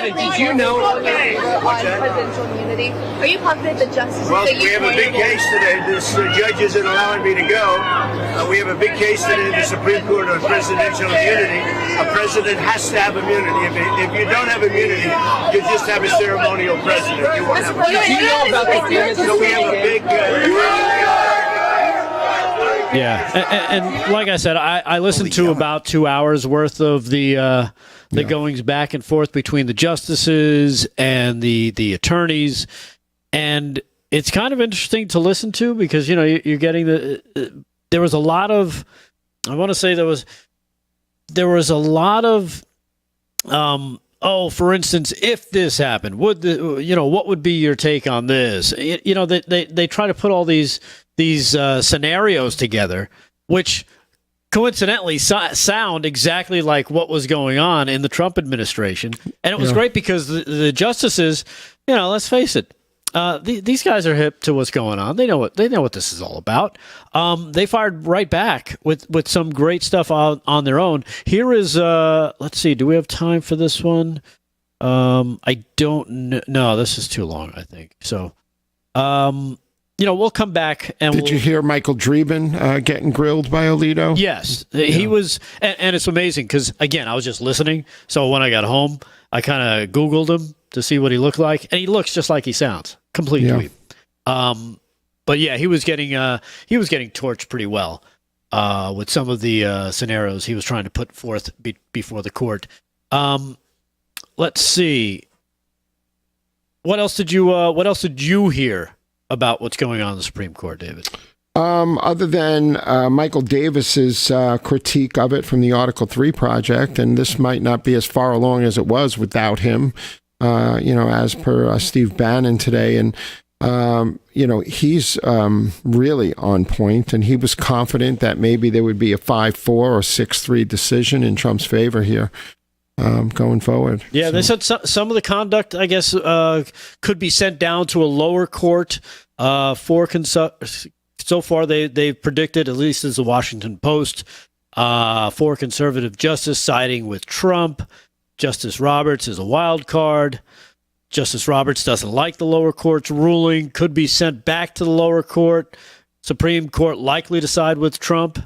David, did you know? Presidential immunity. Are you confident the justices Well, that you we have a big case today. This judge isn't allowing me to go. We have a big case today in the Supreme Court on presidential immunity. A president has to have immunity. If you don't have immunity, you just have a ceremonial president. You won't have Did you know about the fairness? So we have a big... Yeah, and like I said, I listened to about 2 hours worth of the goings back and forth between the justices and the attorneys, and it's kind of interesting to listen to because you're getting there was a lot of, I want to say there was a lot of for instance, if this happened, would what would be your take on this? They try to put all these scenarios together, which coincidentally sound exactly like what was going on in the Trump administration. And it was great because the justices, let's face it, these guys are hip to what's going on. They know what this is all about. They fired right back with some great stuff on their own. Here is let's see, do we have time for this one? I don't know. No, this is too long, I think. So we'll come back and Did you hear Michael Dreeben getting grilled by Alito? Yes, he was, and it's amazing because again, I was just listening. So when I got home, I kind of Googled him to see what he looked like, and he looks just like he sounds. Complete dweeb. But yeah, he was getting torched pretty well with some of the scenarios he was trying to put forth before the court. Let's see. What else did you hear about what's going on in the Supreme Court, David? Other than Michael Davis's critique of it from the Article 3 project, and this might not be as far along as it was without him, as per Steve Bannon today. And, he's really on point, and he was confident that maybe there would be a 5-4 or 6-3 decision in Trump's favor here. Going forward. Yeah, They said some of the conduct, I guess, could be sent down to a lower court so far they've predicted, at least as the Washington Post, for conservative justice siding with Trump. Justice Roberts is a wild card. Justice Roberts doesn't like the lower court's ruling, could be sent back to the lower court. Supreme Court likely to side with Trump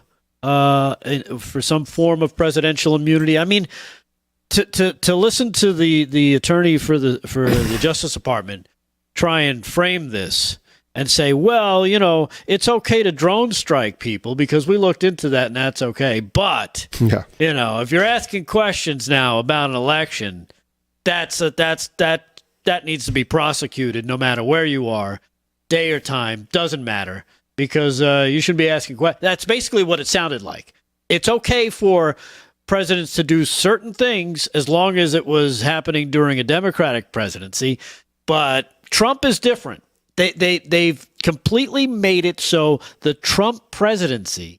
for some form of presidential immunity. I mean, to listen to the attorney for the Justice Department try and frame this and say, well, it's okay to drone strike people because we looked into that and that's okay. But if you're asking questions now about an election, that needs to be prosecuted no matter where you are, day or time, doesn't matter, because you shouldn't be asking questions. That's basically what it sounded like. It's okay for presidents to do certain things as long as it was happening during a Democratic presidency, but Trump is different. They've completely made it so the Trump presidency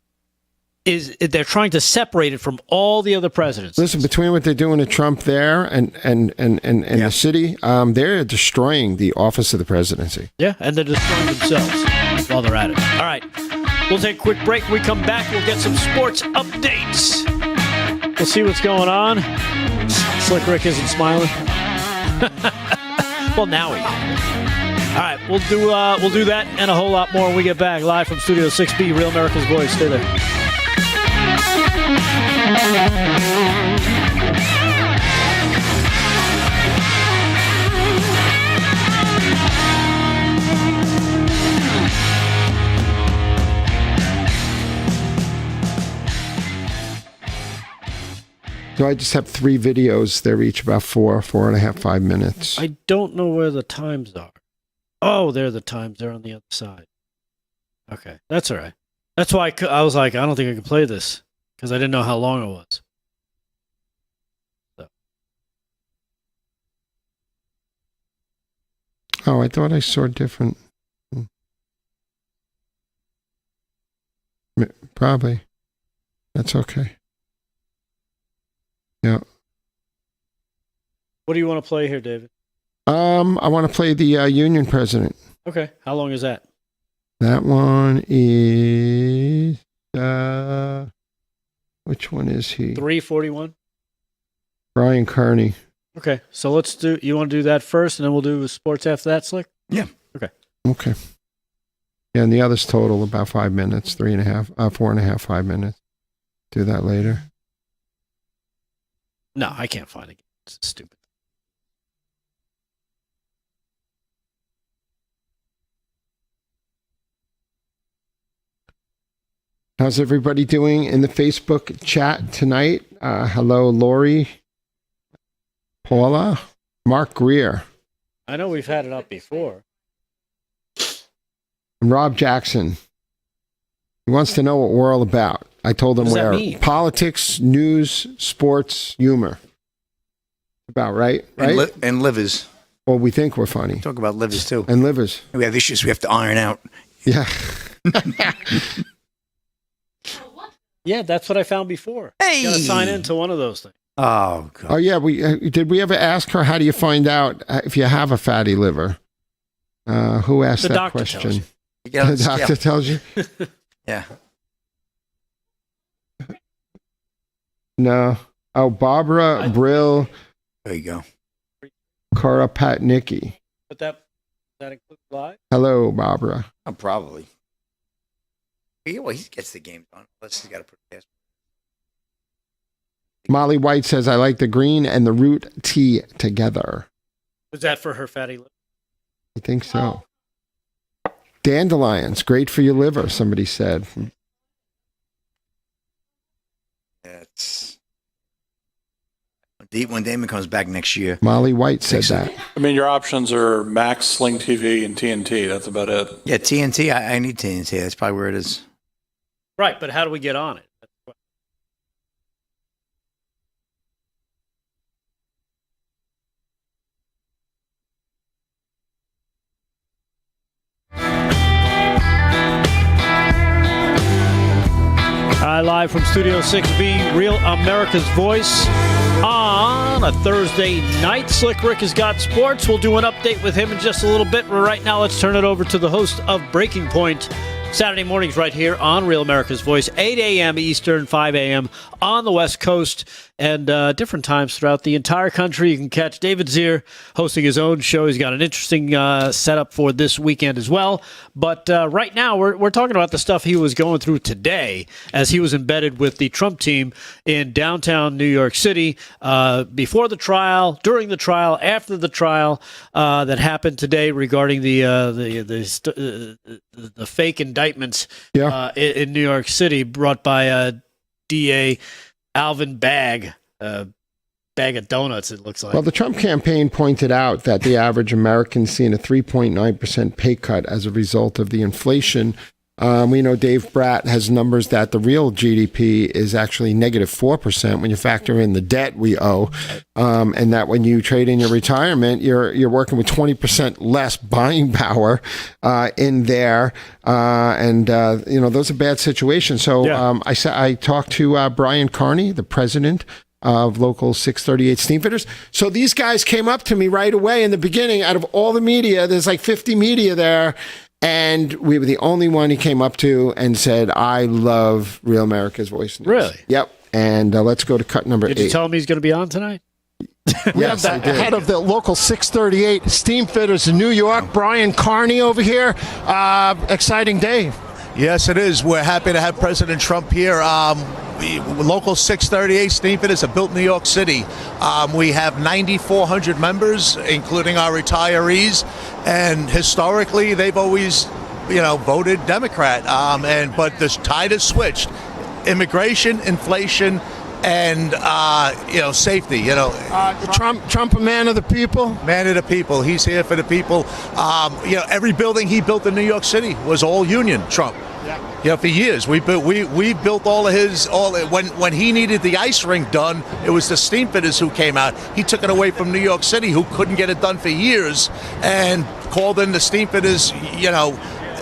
they're trying to separate it from all the other presidents. Listen, between what they're doing to Trump there and the city, they're destroying the office of the presidency. Yeah, and they're destroying themselves while they're at it. All right, we'll take a quick break. When we come back, we'll get some sports updates. We'll see what's going on. Slick Rick isn't smiling. Well, now he is. All right, we'll do that and a whole lot more when we get back live from Studio 6B, Real America's Voice. Stay there. So I just have 3 videos. They're each about 4.5, 5 minutes. I don't know where the times are. Oh, they're the times. They're on the other side. Okay, that's all right. That's why I was like, I don't think I can play this because I didn't know how long it was. So. Oh, I thought I saw different. Probably. That's okay. Yeah. What do you want to play here, David? I want to play the union president. Okay. How long is that? That one is which one is he? 3:41. Brian Kearney. Okay, so let's do. You want to do that first, and then we'll do sports after that, Slick? Yeah. Okay. Yeah, and the others total about 5 minutes, 4.5, 5 minutes. Do that later. No, I can't find it. It's stupid. How's everybody doing in the Facebook chat tonight? Hello, Lori, Paula, Mark Greer, I know we've had it up before. and Rob Jackson. He wants to know what we're all about. I told him What does that we're mean? politics, news, sports, humor. About right? Right? And livers. Well, we think we're funny. Talk about livers, too. And livers. We have issues we have to iron out. Yeah. Yeah, that's what I found before. Hey! You got to sign into one of those things. Oh, God. Oh, yeah. Did we ever ask her, how do you find out if you have a fatty liver? Who asked The that doctor question? tells you. You get on The doctor scale. tells you? Yeah. No. Oh, Barbara Brill There you go. Karapatnicki. But that includes live? Hello, Barbara. Oh, probably. Yeah, well, he gets the game done. Unless he's got to put a pass. Molly White says, I like the green and the root tea together. Was that for her fatty liver? I think so. Dandelions, great for your liver, somebody said. That's when Damon comes back next year. Molly White said that. I mean, your options are Max, Sling TV, and TNT. That's about it. Yeah, TNT. I need TNT. That's probably where it is. Right, but how do we get on it? That's what- Live from Studio 6B, Real America's Voice on a Thursday night. Slick Rick has got sports. We'll do an update with him in just a little bit. But right now, let's turn it over to the host of Breaking Point. Saturday mornings right here on Real America's Voice, 8 a.m. Eastern, 5 a.m. on the West Coast, and different times throughout the entire country. You can catch David Zier hosting his own show. He's got an interesting setup for this weekend as well. But right now, we're talking about the stuff he was going through today as he was embedded with the Trump team in downtown New York City before the trial, during the trial, after the trial that happened today regarding the fake indictments in New York City brought by DA Alvin Bragg. Bag of donuts, it looks like. Well, the Trump campaign pointed out that the average American's seen a 3.9% pay cut as a result of the inflation. We know Dave Bratt has numbers that the real GDP is actually negative 4% when you factor in the debt we owe, and that when you trade in your retirement, you're working with 20% less buying power in there, and those are bad situations. So I talked to Brian Carney, the president of Local 638 Steamfitters. So these guys came up to me right away in the beginning. Out of all the media, there's like 50 media there. And we were the only one he came up to and said, I love Real America's Voice News. Really? Yep. And let's go to cut number 8. Did you tell him he's going to be on tonight? We have the head of the Local 638 Steamfitters in New York, Brian Carney over here. Exciting day. Yes, it is. We're happy to have President Trump here. Local 638 Steamfitters are built in New York City. We have 9,400 members, including our retirees, and historically they've always, voted Democrat. But the tide has switched. Immigration, inflation, and safety. Trump a man of the people. Man of the people. He's here for the people. Every building he built in New York City was all union. Trump. Yeah. For years we built all of his when he needed the ice rink done, it was the Steamfitters who came out. He took it away from New York City, who couldn't get it done for years, and called in the Steamfitters.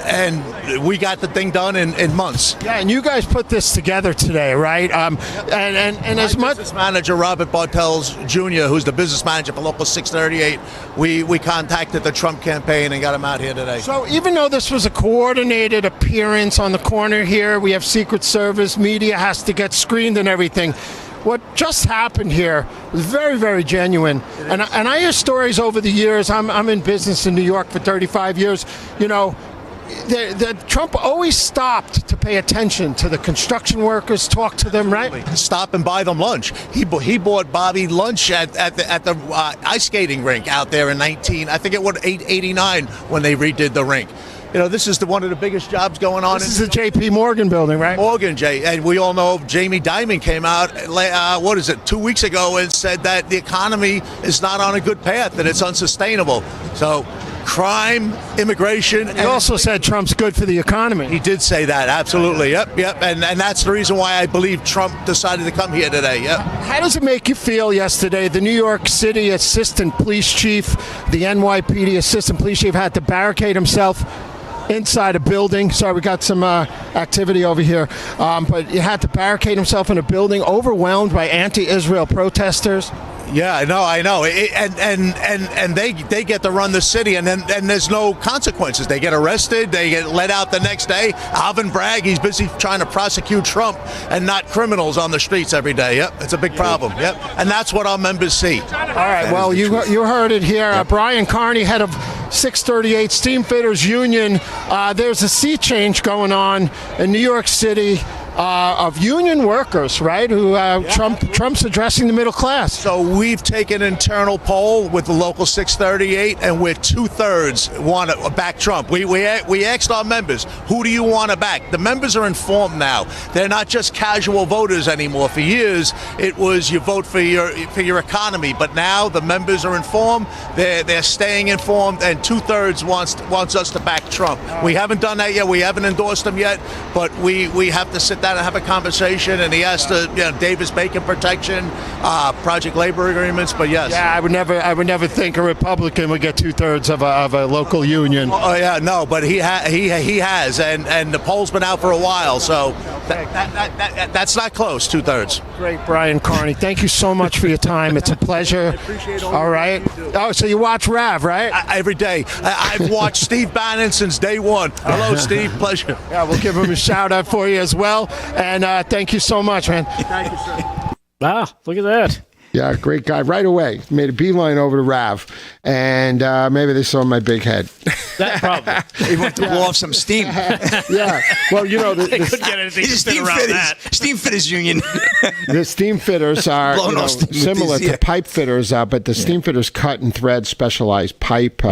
And we got the thing done in months. Yeah, and you guys put this together today, right? And as much business manager Robert Bartels Jr., who's the business manager for Local 638, we contacted the Trump campaign and got him out here today. So even though this was a coordinated appearance on the corner here, we have Secret Service, media has to get screened and everything. what just happened here was very, very genuine. And I hear stories over the years. I'm in business in New York for 35 years. Trump always stopped to pay attention to the construction workers, talk to them, right? Stop and buy them lunch. He bought Bobby lunch at the ice skating rink out there in 889 when they redid the rink. This is one of the biggest jobs going on. This is the J.P. Morgan building, right? Morgan, and we all know Jamie Dimon came out, 2 weeks ago and said that the economy is not on a good path, that it's unsustainable. So crime, immigration. He also said Trump's good for the economy. He did say that, absolutely. Yep. And that's the reason why I believe Trump decided to come here today. Yep. How does it make you feel yesterday? The New York City assistant police chief, the NYPD assistant police chief, had to barricade himself inside a building. Sorry, we got some activity over here. But he had to barricade himself in a building, overwhelmed by anti-Israel protesters. Yeah, I know. And they get to run the city, and then there's no consequences. They get arrested. They get let out the next day. Alvin Bragg, he's busy trying to prosecute Trump and not criminals on the streets every day. Yep, it's a big problem. Yep, and that's what our members see. All right. Well, you heard it here. Yep. Brian Carney, head of 638 Steamfitters Union. There's a sea change going on in New York City. Of union workers, right? Who Trump's addressing the middle class. So we've taken an internal poll with the local 638, and we're 2/3 want to back Trump. We asked our members, who do you want to back? The members are informed now. They're not just casual voters anymore. For years, it was you vote for your economy, but now the members are informed. They're staying informed, and 2/3 wants us to back Trump. We haven't done that yet. We haven't endorsed him yet, but we have to sit down and have a conversation, and he has to, Davis-Bacon protection, project labor agreements. But yes, yeah, I would never think a Republican would get 2/3 of a local union. Oh yeah, no, but he has, and the poll's been out for a while, so that's not close. 2/3. Great, Brian Carney. Thank you so much for your time. It's a pleasure. I appreciate all right. Oh, so you watch Rav, right? Every day. I've watched Steve Bannon since day one. Hello, Steve. Pleasure. Yeah, we'll give him a shout out for you as well. And thank you so much, man. Thank you, sir. Wow, look at that. Yeah, great guy. Right away, made a beeline over to Rav, and maybe they saw my big head. That problem. He went to blow off some steam. Yeah. Well, they couldn't get anything to fit around that. Steam fitters union. The steam fitters are similar to pipe fitters, but the steam fitters cut and thread specialized pipe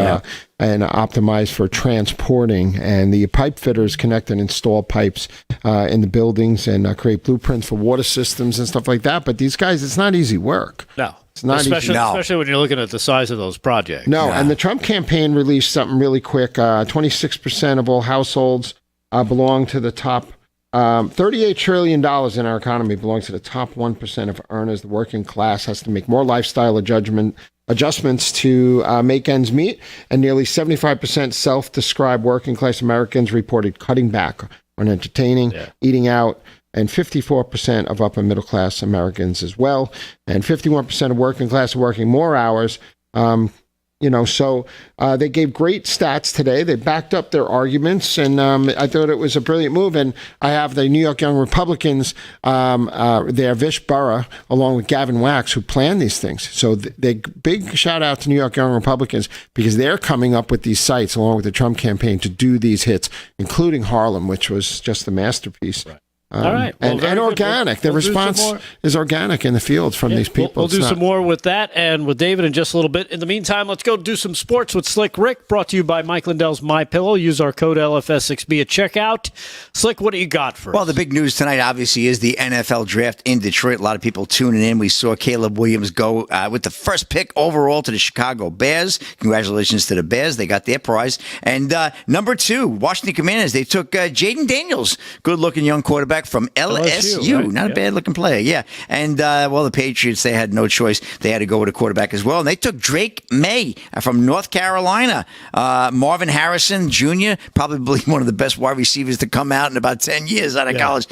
and optimized for transporting. And the pipe fitters connect and install pipes in the buildings and create blueprints for water systems and stuff like that. But these guys, it's not easy work. No. It's not especially when you're looking at the size of those projects. No, and the Trump campaign released something really quick. 26% of all households belong to the top. $38 trillion in our economy belongs to the top 1% of earners. The working class has to make more lifestyle adjustments to make ends meet. And nearly 75% self-described working class Americans reported cutting back on entertaining, eating out, and 54% of upper middle class Americans as well. And 51% of working class are working more hours. So they gave great stats today. They backed up their arguments, and I thought it was a brilliant move. And I have the New York Young Republicans, their Vish Burra, along with Gavin Wax, who planned these things. So they big shout out to New York Young Republicans because they're coming up with these sites along with the Trump campaign to do these hits, including Harlem, which was just a masterpiece. Right. All right. Well, and organic. The response is organic in the field from these people. We'll do some more with that and with David in just a little bit. In the meantime, let's go do some sports with Slick Rick, brought to you by Mike Lindell's MyPillow. Use our code LFS6B at checkout. Slick, what do you got for us? Well, the big news tonight, obviously, is the NFL draft in Detroit. A lot of people tuning in. We saw Caleb Williams go with the first pick overall to the Chicago Bears. Congratulations to the Bears. They got their prize. And number 2, Washington Commanders. They took Jaden Daniels, good-looking young quarterback from LSU. Right? Not a bad-looking player, yeah. And, the Patriots, they had no choice. They had to go with a quarterback as well. And they took Drake May from North Carolina. Marvin Harrison Jr., probably one of the best wide receivers to come out in about 10 years out of college.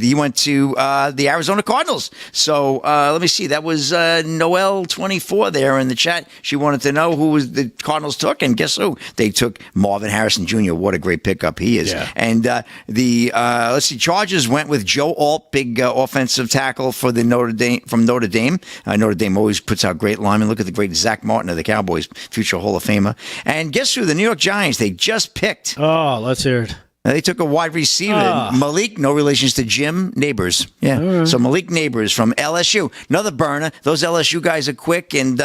He went to the Arizona Cardinals. So let me see. That was Noel24 there in the chat. She wanted to know who was the Cardinals took, and guess who? They took Marvin Harrison Jr. What a great pickup he is. Yeah. And the let's see. Chargers went with Joe Alt, big offensive tackle for the Notre Dame from Notre Dame. Notre Dame always puts out great linemen. Look at the great Zach Martin of the Cowboys, future Hall of Famer. And guess who? The New York Giants. They just picked. Oh, let's hear it. They took a wide receiver, Malik, no relations to Jim Neighbors. Yeah. Right. So Malik Neighbors from LSU. Another burner. Those LSU guys are quick. And,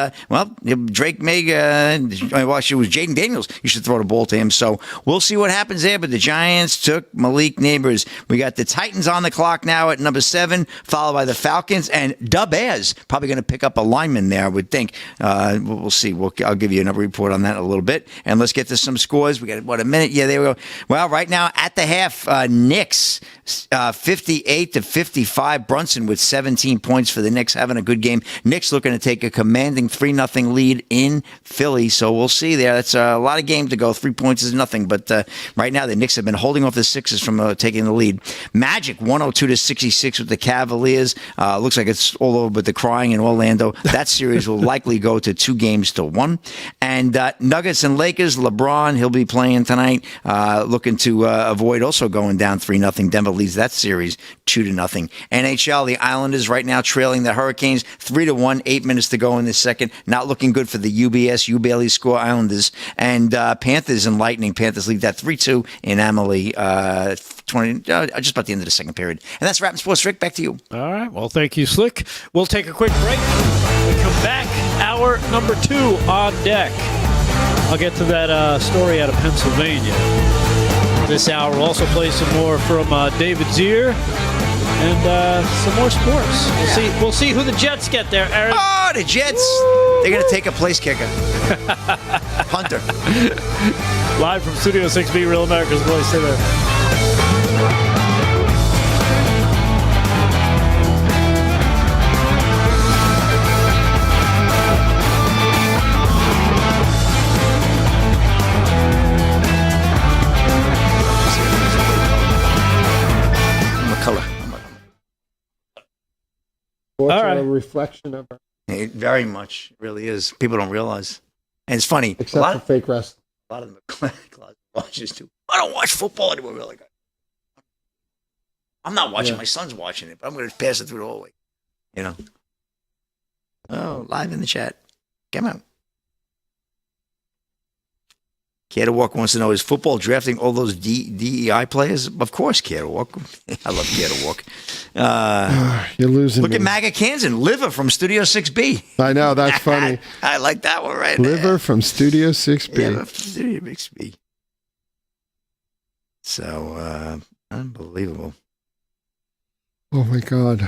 Drake may, actually, it was Jaden Daniels. You should throw the ball to him. So we'll see what happens there. But the Giants took Malik Neighbors. We got the Titans on the clock now at number 7, followed by the Falcons. And Bears probably going to pick up a lineman there, I would think. We'll see. I'll give you another report on that in a little bit. And let's get to some scores. We got, a minute? Yeah, there we go. Well, right now, at the half, Knicks 58-55. Brunson with 17 points for the Knicks, having a good game. Knicks looking to take a commanding 3-0 lead in Philly, so we'll see there. That's a lot of game to go. 3 points is nothing, but right now the Knicks have been holding off the Sixers from taking the lead. Magic 102-66 with the Cavaliers. Looks like it's all over but the crying in Orlando. That series will likely go to 2-1. And Nuggets and Lakers, LeBron, he'll be playing tonight, looking to avoid also going down 3-0. Denver leads that series 2-0. NHL, the Islanders right now trailing the Hurricanes 3-1. 8 minutes to go in the second. Not looking good for the UBS. You barely score Islanders. And Panthers and Lightning. Panthers lead that 3-2 in Amalie. 20, just about the end of the second period. And that's Rap and Sports. Rick, back to you. All right. Well, thank you, Slick. We'll take a quick break. We come back. Hour number 2 on deck. I'll get to that story out of Pennsylvania. This hour we'll also play some more from David Zier and some more sports. We'll see who the Jets get there, Aaron. Oh, the Jets! Woo! They're going to take a place kicker. Hunter. Live from Studio 6B, Real America's Voice. Stay there. All right. A reflection of her. It very much really is. People don't realize. And it's funny. Except for fake wrestling. A lot of them are closet watchers too. I don't watch football anymore. Really. I'm not watching. My son's watching it, but I'm going to pass it through the hallway. You know. Oh, live in the chat. Come on. Care to Walk wants to know, is football drafting all those DEI players? Of course, Care to Walk. I love Care to Walk. You're losing Look me. at Maga Kansan, Liver from Studio 6B. I know, that's funny. I like that one right Liver there. from Studio 6B. Yeah, Studio 6B. So, unbelievable. Oh, my God.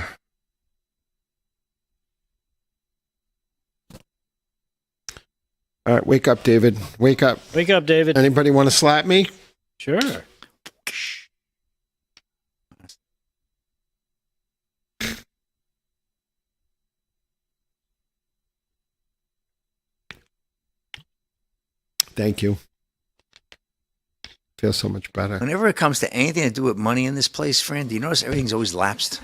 All right, wake up, David. Wake up. Wake up, David. Anybody want to slap me? Sure. Thank you. Feel so much better. Whenever it comes to anything to do with money in this place, friend, do you notice everything's always lapsed?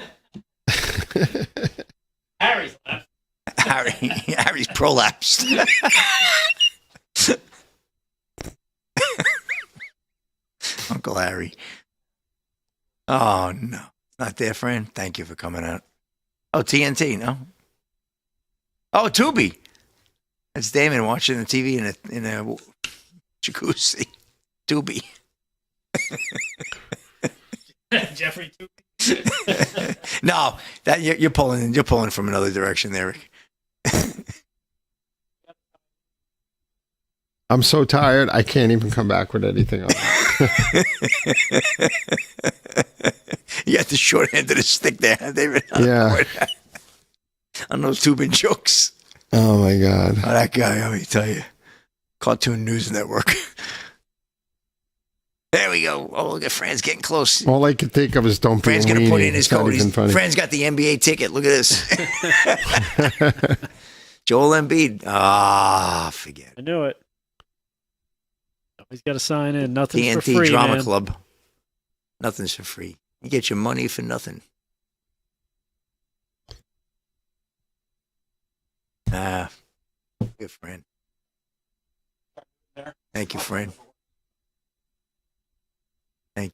Harry's lapsed. Harry's prolapsed. Uncle Harry. Oh, no. Not there, friend. Thank you for coming out. Oh, TNT, no? Oh, Tubi. That's Damon watching the TV in a jacuzzi. Tubi. Jeffrey Tubi. No, that you're pulling from another direction there, Rick. I'm so tired, I can't even come back with anything else. You got the short end of the stick there, David. Yeah. On those tubing jokes. Oh, my God. Oh, that guy, let me tell you. Cartoon News Network. There we go. Oh, look at Fran's getting close. All I could think of is don't be Fran's going to put in his code. Fran's got the NBA ticket. Look at this. Joel Embiid. Forget it. I knew it. He's got to sign in. Nothing's TNT for free, Drama man. Club. Nothing's for free. You get your money for nothing. Good friend. Thank you, friend. Thank you.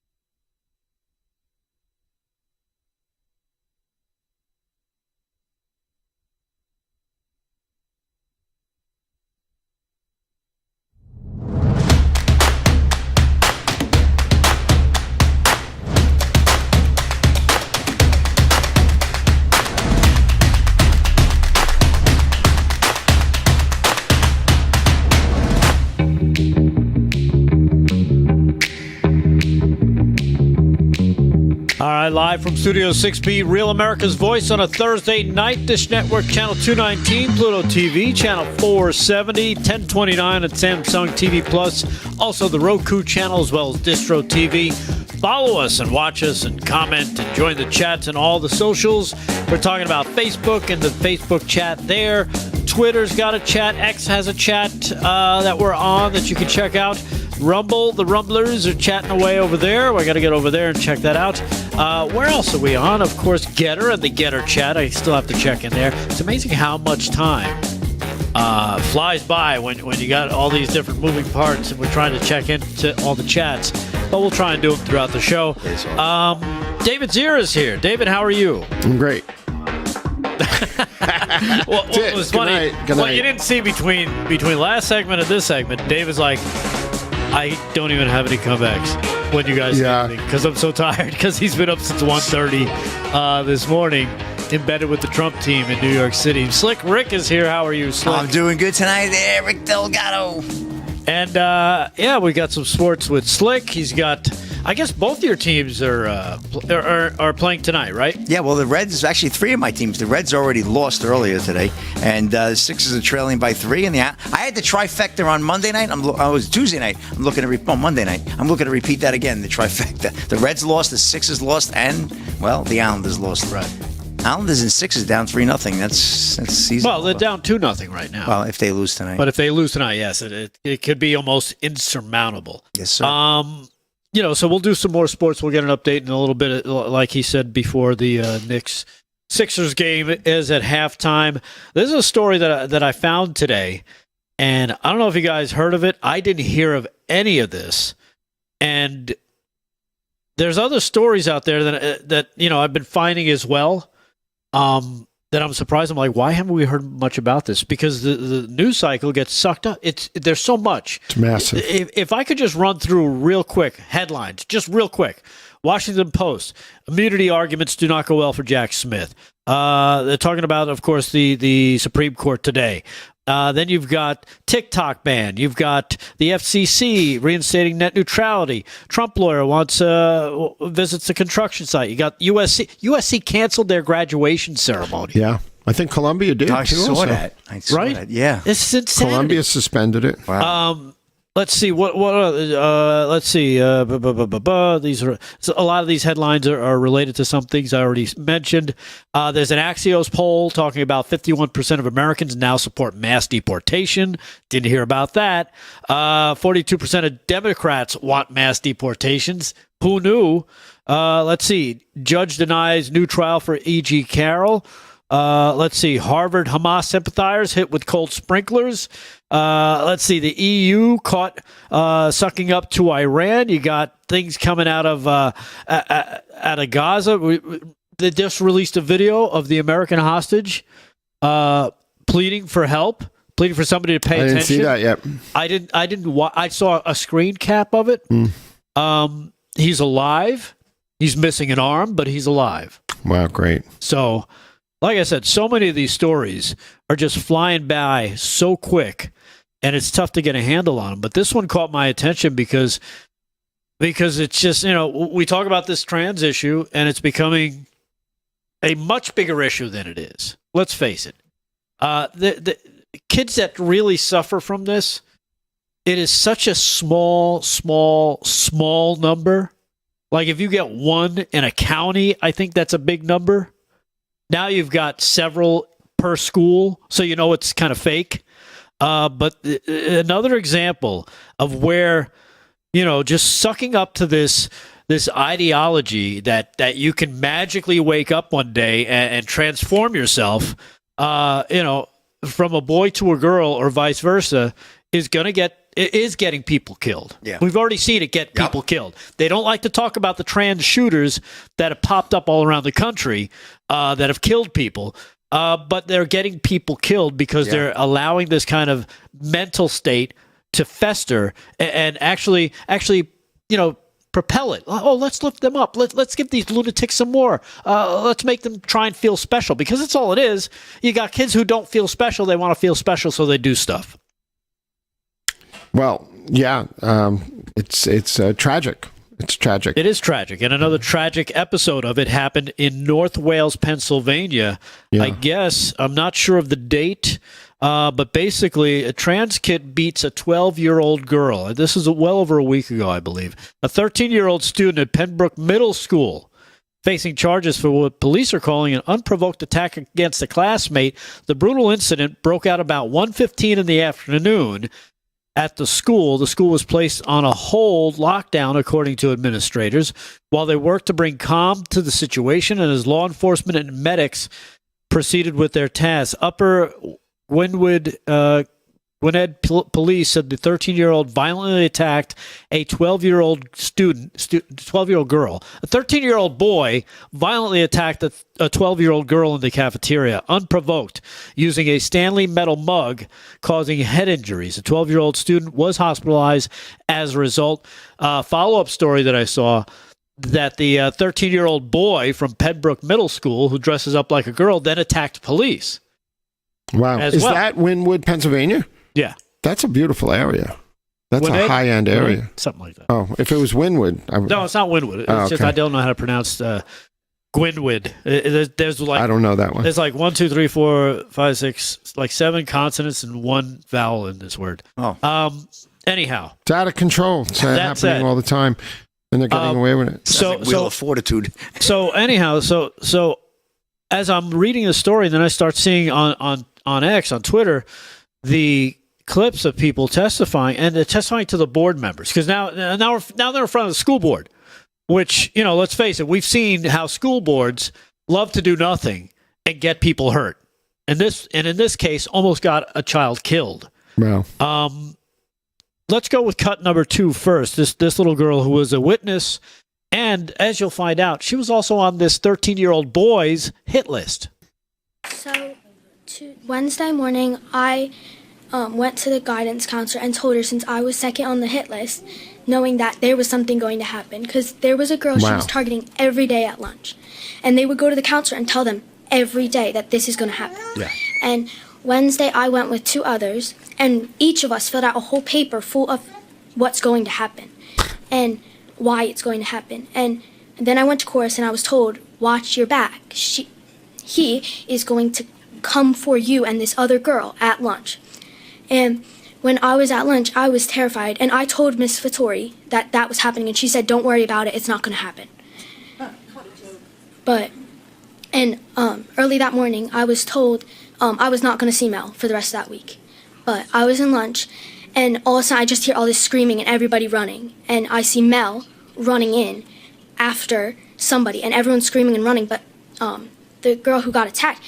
by live from Studio 6B, Real America's Voice on a Thursday night. Dish Network Channel 219, Pluto TV, Channel 470, 1029 at Samsung TV Plus. Also the Roku channel as well as Distro TV. Follow us and watch us and comment and join the chats and all the socials. We're talking about Facebook and the Facebook chat there. Twitter's got a chat. X has a chat that we're on that you can check out. Rumble, the Rumblers are chatting away over there. We got to get over there and check that out. Where else are we on? Of course, Getter and the Getter chat. I still have to check in there. It's amazing how much time flies by when you got all these different moving parts and we're trying to check into all the chats. But we'll try and do them throughout the show. David Zier is here. David, how are you? I'm great. What was funny? Good night. What you didn't see between see segment and this segment, Dave is like, I don't even have any comebacks when you guys because I'm so tired because he's been up since 1:30 this morning, embedded with the Trump team in New York City. Slick Rick is here. How are you, Slick? I'm doing good tonight there, Rick Delgado. And we got some sports with Slick. He's got, I guess both of your teams are playing tonight, right? Yeah, well, the Reds, actually 3 of my teams, the Reds already lost earlier today, and the Sixers are trailing by 3. And I had the trifecta on Monday night. I was Tuesday night. I'm looking to Monday night. I'm looking to repeat that again. The trifecta. The Reds lost, the Sixers lost, and the Islanders lost. Right. Islanders and Sixers down 3-0. That's season. Well, they're down 2-0 right now. Well, if they lose tonight. But if they lose tonight, yes, it could be almost insurmountable. Yes, sir. So we'll do some more sports. We'll get an update in a little bit, like he said before the Knicks-Sixers game is at halftime. This is a story that I found today, and I don't know if you guys heard of it. I didn't hear of any of this, and there's other stories out there that I've been finding as well. That I'm surprised. I'm like, why haven't we heard much about this? Because the news cycle gets sucked up. There's so much. It's massive. If I could just run through real quick headlines, just real quick. Washington Post: immunity arguments do not go well for Jack Smith. They're talking about, of course, the Supreme Court today. Then you've got TikTok ban. You've got the FCC reinstating net neutrality. Trump lawyer visits a construction site. You got USC. USC canceled their graduation ceremony. Yeah, I think Columbia did. I saw that. That. Yeah, it's insanity. Columbia suspended it. Wow. Let's see let's see. These are a lot of these headlines are related to some things I already mentioned. There's an Axios poll talking about 51% of Americans now support mass deportation. Didn't hear about that. 42% of Democrats want mass deportations. Who knew? Let's see. Judge denies new trial for E.G. Carroll. Let's see. Harvard Hamas sympathizers hit with cold sprinklers. Let's see. The EU caught sucking up to Iran. You got things coming out of Gaza. They just released a video of the American hostage pleading for help, pleading for somebody to pay attention. I didn't see that yet. I didn't. I saw a screen cap of it. He's alive. He's missing an arm, but he's alive. Wow, great. So, like I said, so many of these stories are just flying by so quick, and it's tough to get a handle on them. But this one caught my attention because it's just, we talk about this trans issue, and it's becoming a much bigger issue than it is. Let's face it. The kids that really suffer from this, it is such a small number. Like if you get one in a county, I think that's a big number. Now you've got several per school, so it's kind of fake. But another example of where, just sucking up to this ideology that you can magically wake up one day and transform yourself, from a boy to a girl or vice versa, is getting people killed. Yeah. We've already seen it get people killed. They don't like to talk about the trans shooters that have popped up all around the country that have killed people, but they're getting people killed because they're allowing this kind of mental state to fester and actually propel it. Oh, let's lift them up. Let's give these lunatics some more. Let's make them try and feel special, because it's all it is. You got kids who don't feel special. They want to feel special, so they do stuff. Well, yeah, it's tragic. It's tragic. It is tragic. And another tragic episode of it happened in North Wales, Pennsylvania. Yeah. I guess, I'm not sure of the date, but basically a trans kid beats a 12-year-old girl. This is well over a week ago, I believe. A 13-year-old student at Pembroke Middle School facing charges for what police are calling an unprovoked attack against a classmate. The brutal incident broke out about 1:15 in the afternoon at the school. The school was placed on a hold lockdown, according to administrators, while they worked to bring calm to the situation and as law enforcement and medics proceeded with their tasks. Upper Gwinnett police said the 13-year-old violently attacked a 12-year-old 12-year-old girl. A 13-year-old boy violently attacked a 12-year-old girl in the cafeteria, unprovoked, using a Stanley metal mug, causing head injuries. A 12-year-old student was hospitalized as a result. Follow-up story that I saw, that the 13-year-old boy from Pembroke Middle School, who dresses up like a girl, then attacked police. Wow. Is that Wynwood, Pennsylvania? Yeah. That's a beautiful area. That's a high-end area. Something like that. Oh, if it was Wynwood. No, it's not Wynwood. It's just I don't know how to pronounce Gwynwood. There's like, I don't know that one. There's like 1, 2, 3, 4, 5, 6, like 7 consonants and 1 vowel in this word. Oh. Anyhow. It's out of control. It's happening all the time. And they're getting away with it. So Wheel of Fortitude. So anyhow, so as I'm reading the story, then I start seeing on X, on Twitter, the clips of people testifying, and they're testifying to the board members, because now they're in front of the school board, which, let's face it, we've seen how school boards love to do nothing and get people hurt, and in this case almost got a child killed. Wow. Let's go with cut number 2 first. This little girl who was a witness, and as you'll find out, she was also on this 13-year-old boy's hit list. So Wednesday morning, I went to the guidance counselor and told her, since I was second on the hit list, knowing that there was something going to happen, because there was a girl she was targeting every day at lunch, and they would go to the counselor and tell them every day that this is going to happen. Yeah. And Wednesday, I went with 2 others, and each of us filled out a whole paper full of what's going to happen and why it's going to happen. And then I went to chorus, and I was told, watch your back. He is going to come for you and this other girl at lunch. And when I was at lunch, I was terrified, and I told Miss Fattori that was happening, and she said, don't worry about it, it's not going to happen. But, early that morning, I was told I was not going to see Mel for the rest of that week. But I was in lunch, and all of a sudden I just hear all this screaming and everybody running, and I see Mel running in after somebody, and everyone's screaming and running, but the girl who got attacked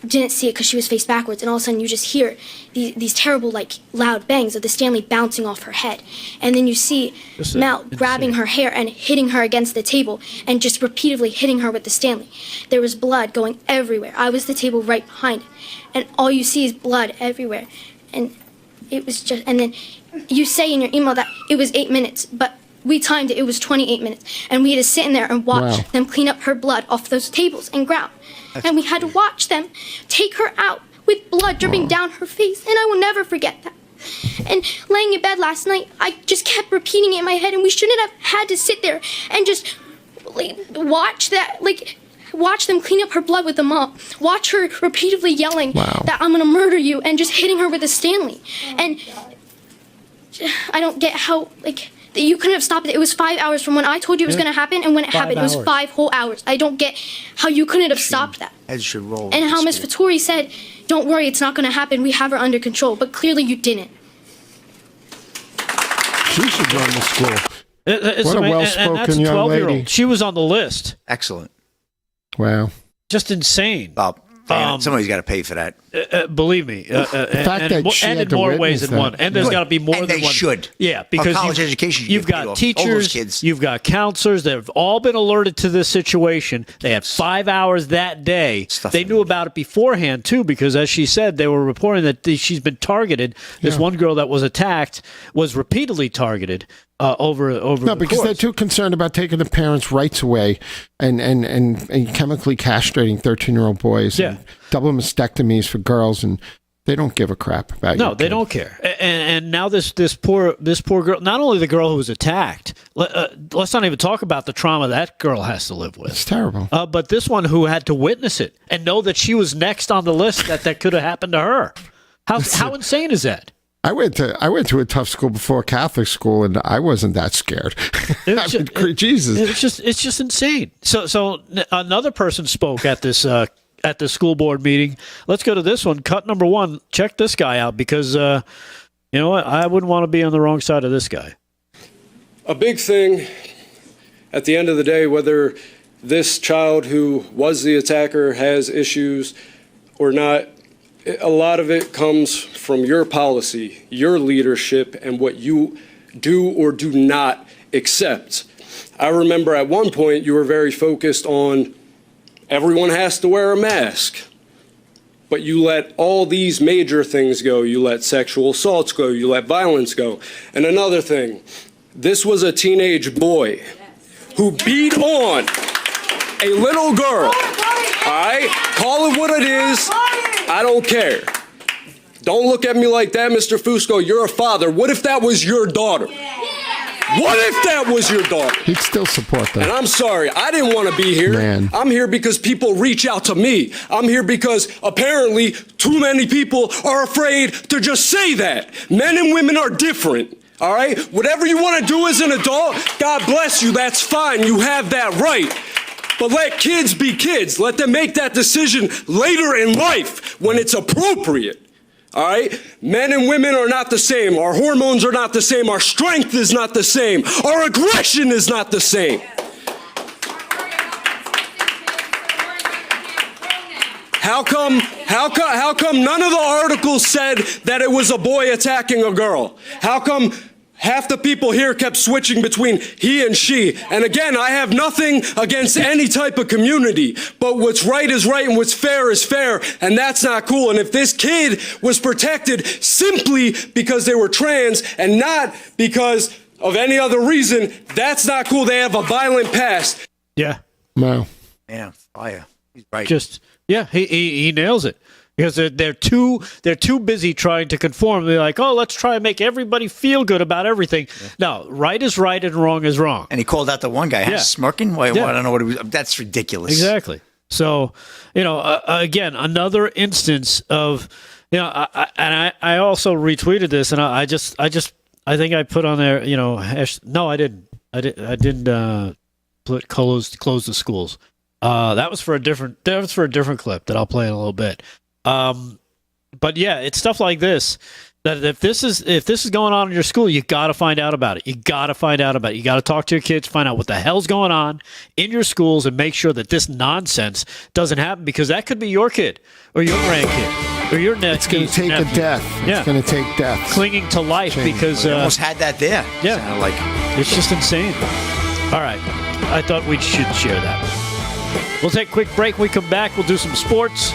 didn't see it because she was face backwards, and all of a sudden you just hear these terrible, loud bangs of the Stanley bouncing off her head, and then you see Mel grabbing her hair and hitting her against the table and just repeatedly hitting her with the Stanley. There was blood going everywhere. I was the table right behind it, and all you see is blood everywhere, and it was just. And then you say in your email that it was 8 minutes, but we timed it. It was 28 minutes, and we had to sit in there and watch them clean up her blood off those tables and ground. And we had to watch them take her out with blood dripping down her face, and I will never forget that. And laying in bed last night, I just kept repeating it in my head, and we shouldn't have had to sit there and just watch that, watch them clean up her blood with the mop, watch her repeatedly yelling that I'm gonna murder you, and just hitting her with a Stanley. And I don't get how, that you couldn't have stopped it. It was 5 hours from when I told you it was going to happen, and when it happened, it was 5 whole hours. I don't get how you couldn't have stopped that. Heads should roll. And how Miss Fattori said, don't worry, it's not going to happen. We have her under control. But clearly you didn't. She should run the school. What a well-spoken young lady. She was on the list. Excellent. Wow. Just insane. Somebody's got to pay for that. Believe me. The fact that she had in more to ways than one. And there's got to be more and than they one. should. Yeah, because college education. You've got teachers, you've got counselors that have all been alerted to this situation. They had 5 hours that day. They knew about it beforehand, too, because as she said, they were reporting that she's been targeted. This one girl that was attacked was repeatedly targeted over No, because they're too concerned about taking the parents' rights away and chemically castrating 13-year-old boys. Yeah. And double mastectomies for girls and They don't give a crap about you. No, they don't care. And now this poor girl, not only the girl who was attacked, let's not even talk about the trauma that girl has to live with. It's terrible. But this one who had to witness it and know that she was next on the list that could have happened to her. How insane is that? I went to a tough school before Catholic school, and I wasn't that scared. Jesus, it's just insane. So another person spoke at this school board meeting. Let's go to this one. Cut number 1. Check this guy out because you know what? I wouldn't want to be on the wrong side of this guy. A big thing at the end of the day, whether this child who was the attacker has issues or not, a lot of it comes from your policy, your leadership, and what you do or do not accept. I remember at one point you were very focused on everyone has to wear a mask, but you let all these major things go. You let sexual assaults go. You let violence go. And another thing, this was a teenage boy who beat on a little girl. All right? Call it what it is. I don't care. Don't look at me like that, Mr. Fusco. You're a father. What if that was your daughter? What if that was your daughter? He'd still support that. And I'm sorry, I didn't want to be here. Man. I'm here because people reach out to me. I'm here because apparently too many people are afraid to just say that. Men and women are different. All right? Whatever you want to do as an adult, God bless you. That's fine. You have that right. But let kids be kids. Let them make that decision later in life when it's appropriate. All right? Men and women are not the same. Our hormones are not the same. Our strength is not the same. Our aggression is not the same. How come none of the articles said that it was a boy attacking a girl? How come half the people here kept switching between he and she? And again, I have nothing against any type of community, but what's right is right and what's fair is fair, and that's not cool. And if this kid was protected simply because they were trans and not because of any other reason, that's not cool. They have a violent past. Yeah. Wow. Yeah, fire. He's right. He nails it. Because they're too busy trying to conform. They're like, oh, let's try and make everybody feel good about everything. Yeah. No, right is right and wrong is wrong. And he called out the one guy, smirking. Why, I don't know what it was. That's ridiculous. Exactly. So, again, another instance of, I also retweeted this, and I think I put on there, no, I didn't. I didn't put close the schools. That was for a different clip that I'll play in a little bit. But yeah, it's stuff like this that if this is going on in your school, you got to find out about it. You got to talk to your kids, find out what the hell's going on in your schools, and make sure that this nonsense doesn't happen, because that could be your kid or your grandkid or your nephew. It's going to take a death. Yeah. It's going to take death. Clinging to life because we almost had that there. Yeah, like it's just insane. All right, I thought we should share that. We'll take a quick break. When we come back, we'll do some sports.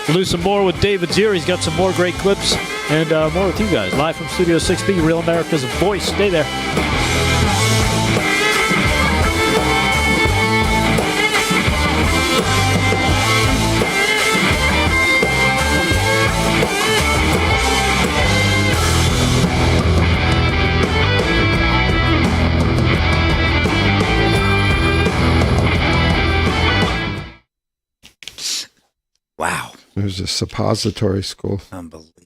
We'll do some more with David Zier. He's got some more great clips and more with you guys. Live from Studio 6B, Real America's Voice. Stay there. Wow. It was a suppository school. Unbelievable.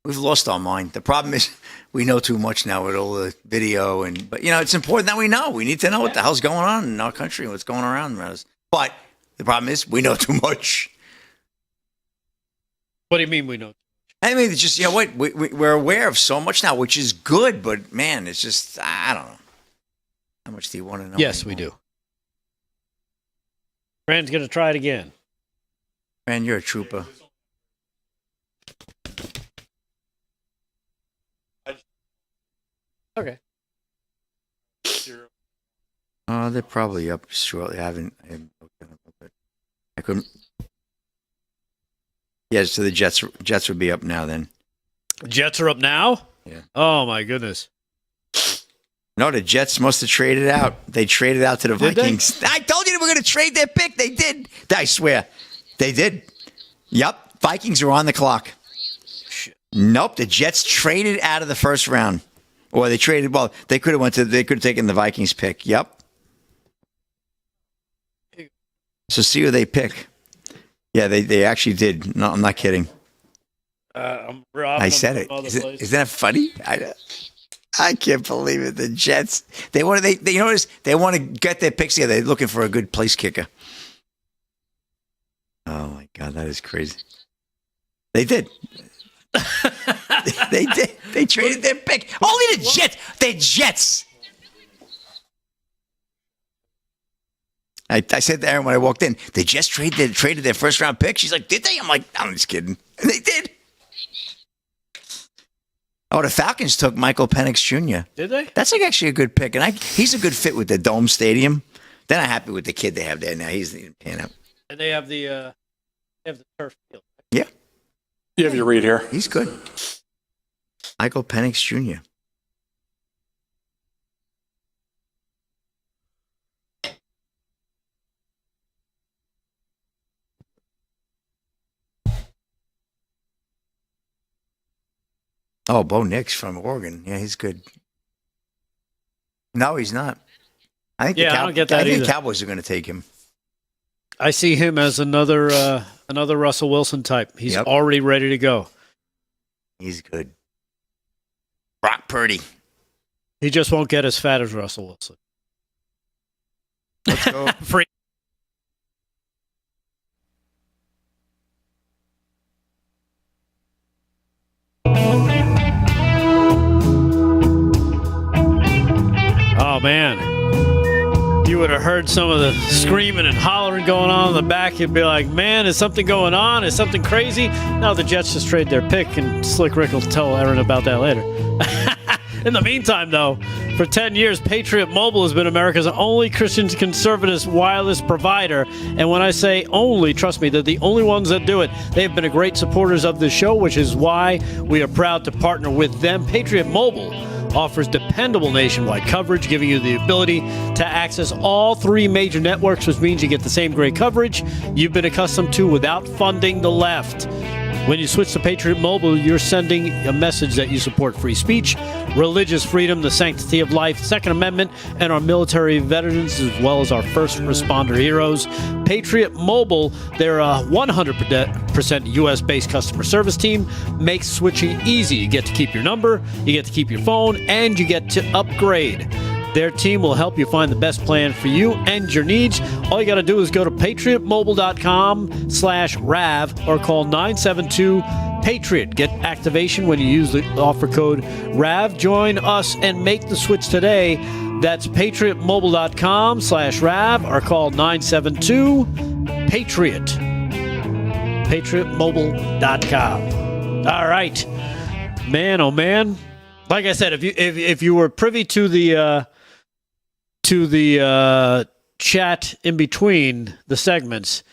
We've lost our mind. The problem is we know too much now with all the video, but it's important that we know. We need to know what the hell's going on in our country and what's going around us. But the problem is we know too much. What do you mean we know? I mean, it's just, we're aware of so much now, which is good, but man, it's just, I don't know. How much do you want to know? Yes, anymore? we do. Fran's going to try it again. Fran, you're a trooper. Okay. They're probably up shortly. I haven't looked at them, but I couldn't. Yeah, so the Jets would be up now then. Jets are up now? Yeah. Oh, my goodness. No, the Jets must have traded out. They traded out to the Vikings. I told you they were going to trade their pick. They did. I swear. They did. Yep. Vikings are on the clock. Nope. The Jets traded out of the first round. Or they traded, well, they could have taken the Vikings pick. Yep. So see who they pick. Yeah, they actually did. No, I'm not kidding. I said it. Isn't that funny? I can't believe it. The Jets. They want to get their picks together. They're looking for a good place kicker. Oh my God, that is crazy. They did. They did. They traded their pick. Only the Jets. The Jets. I said to Aaron when I walked in, they just traded their first round pick. She's like, did they? I'm like, I'm just kidding. And they did. Oh, the Falcons took Michael Penix Jr. Did they? That's like actually a good pick, and he's a good fit with the Dome Stadium. They're not happy with the kid they have there now. He's paying up. And they have the turf field. Yeah. You have your read here. He's good. Michael Penix Jr. Oh, Bo Nix from Oregon. Yeah, he's good. No, he's not. I think I don't get that I think either. the Cowboys are going to take him. I see him as another Russell Wilson type. He's already ready to go. He's good. Brock Purdy. He just won't get as fat as Russell Wilson. Let's go. Free. Oh, man. You would have heard some of the screaming and hollering going on in the back. You'd be like, man, is something going on? Is something crazy? No, the Jets just trade their pick, and Slick Rick will tell Aaron about that later. In the meantime, though, for 10 years, Patriot Mobile has been America's only Christian conservative wireless provider. And when I say only, trust me, they're the only ones that do it. They've been a great supporters of this show, which is why we are proud to partner with them. Patriot Mobile offers dependable nationwide coverage, giving you the ability to access all three major networks, which means you get the same great coverage you've been accustomed to without funding the left. When you switch to Patriot Mobile, you're sending a message that you support free speech, religious freedom, the sanctity of life, Second Amendment, and our military veterans, as well as our first responder heroes. Patriot Mobile, they're a 100% U.S.-based customer service team, makes switching easy. You get to keep your number, you get to keep your phone, and you get to upgrade. Their team will help you find the best plan for you and your needs. All you got to do is go to patriotmobile.com/RAV or call 972-PATRIOT. Get activation when you use the offer code RAV. Join us and make the switch today. That's patriotmobile.com/RAV or call 972-PATRIOT. patriotmobile.com. All right. Man, oh man. Like I said, if you were privy to the chat in between the segments,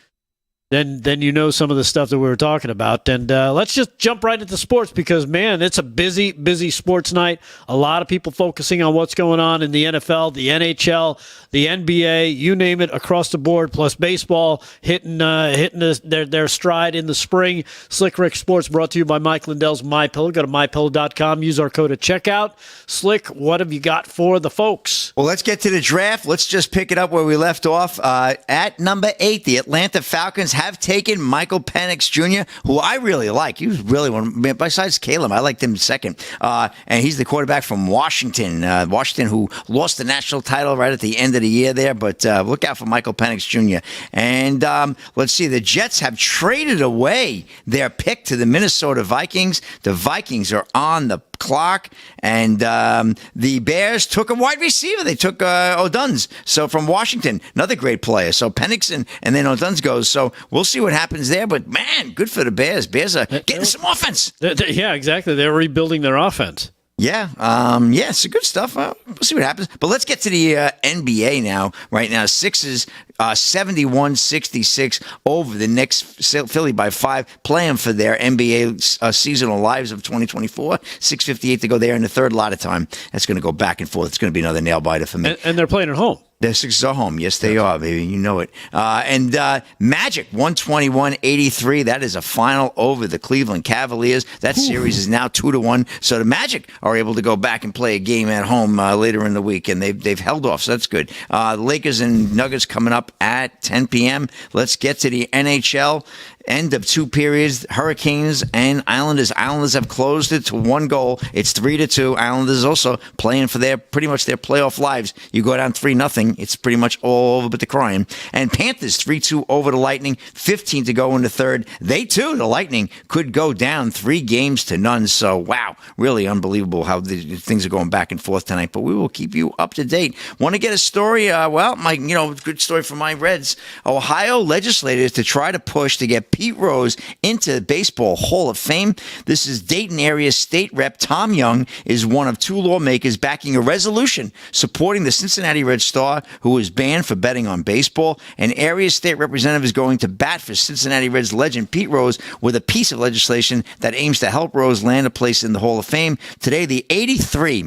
then you know some of the stuff that we were talking about. And let's just jump right into sports because, man, it's a busy sports night. A lot of people focusing on what's going on in the NFL, the NHL, the NBA, you name it, across the board, plus baseball hitting their stride in the spring. Slick Rick Sports brought to you by Mike Lindell's MyPillow. Go to MyPillow.com. Use our code at checkout. Slick, what have you got for the folks? Well, let's get to the draft. Let's just pick it up where we left off. At number 8, the Atlanta Falcons have taken Michael Penix Jr., who I really like. He was really one, besides Caleb, I liked him second. And he's the quarterback from Washington. Washington, who lost the national title right at the end of the year there. But look out for Michael Penix Jr. And let's see, the Jets have traded away their pick to the Minnesota Vikings. The Vikings are on the clock, and the Bears took a wide receiver. They took O'Duns, so from Washington, another great player. So Penix and then O'Duns goes. So we'll see what happens there. But man, good for the Bears. Bears are getting some offense. Yeah, exactly. They're rebuilding their offense. Yeah, so good stuff. We'll see what happens. But let's get to the NBA now. Right now, Sixers 71-66 over the Knicks. Philly by 5, playing for their NBA seasonal lives of 2024. 6:58 to go there in the third. Lot of time. That's going to go back and forth. It's going to be another nail biter for me. And they're playing at home. The Sixers are home. Yes, they are, baby. You know it. And Magic, 121-83. That is a final over the Cleveland Cavaliers. That series is now 2-1. So the Magic are able to go back and play a game at home later in the week, and they've held off, so that's good. The Lakers and Nuggets coming up at 10 p.m. Let's get to the NHL. End of 2 periods. Hurricanes and Islanders. Islanders have closed it to 1 goal. It's 3-2. Islanders also playing for pretty much their playoff lives. You go down 3-0. It's pretty much all over but the crying. And Panthers 3-2 over the Lightning. 15 to go in the third. They too, the Lightning, could go down 3-0. So wow, really unbelievable how things are going back and forth tonight. But we will keep you up to date. Want to get a story? Good story from my Reds. Ohio legislators to try to push to get Pete Rose into the Baseball Hall of Fame. This is Dayton area state rep Tom Young is one of 2 lawmakers backing a resolution supporting the Cincinnati Red star who was banned for betting on baseball. An area state representative is going to bat for Cincinnati Reds legend Pete Rose with a piece of legislation that aims to help Rose land a place in the Hall of Fame. Today, the 83,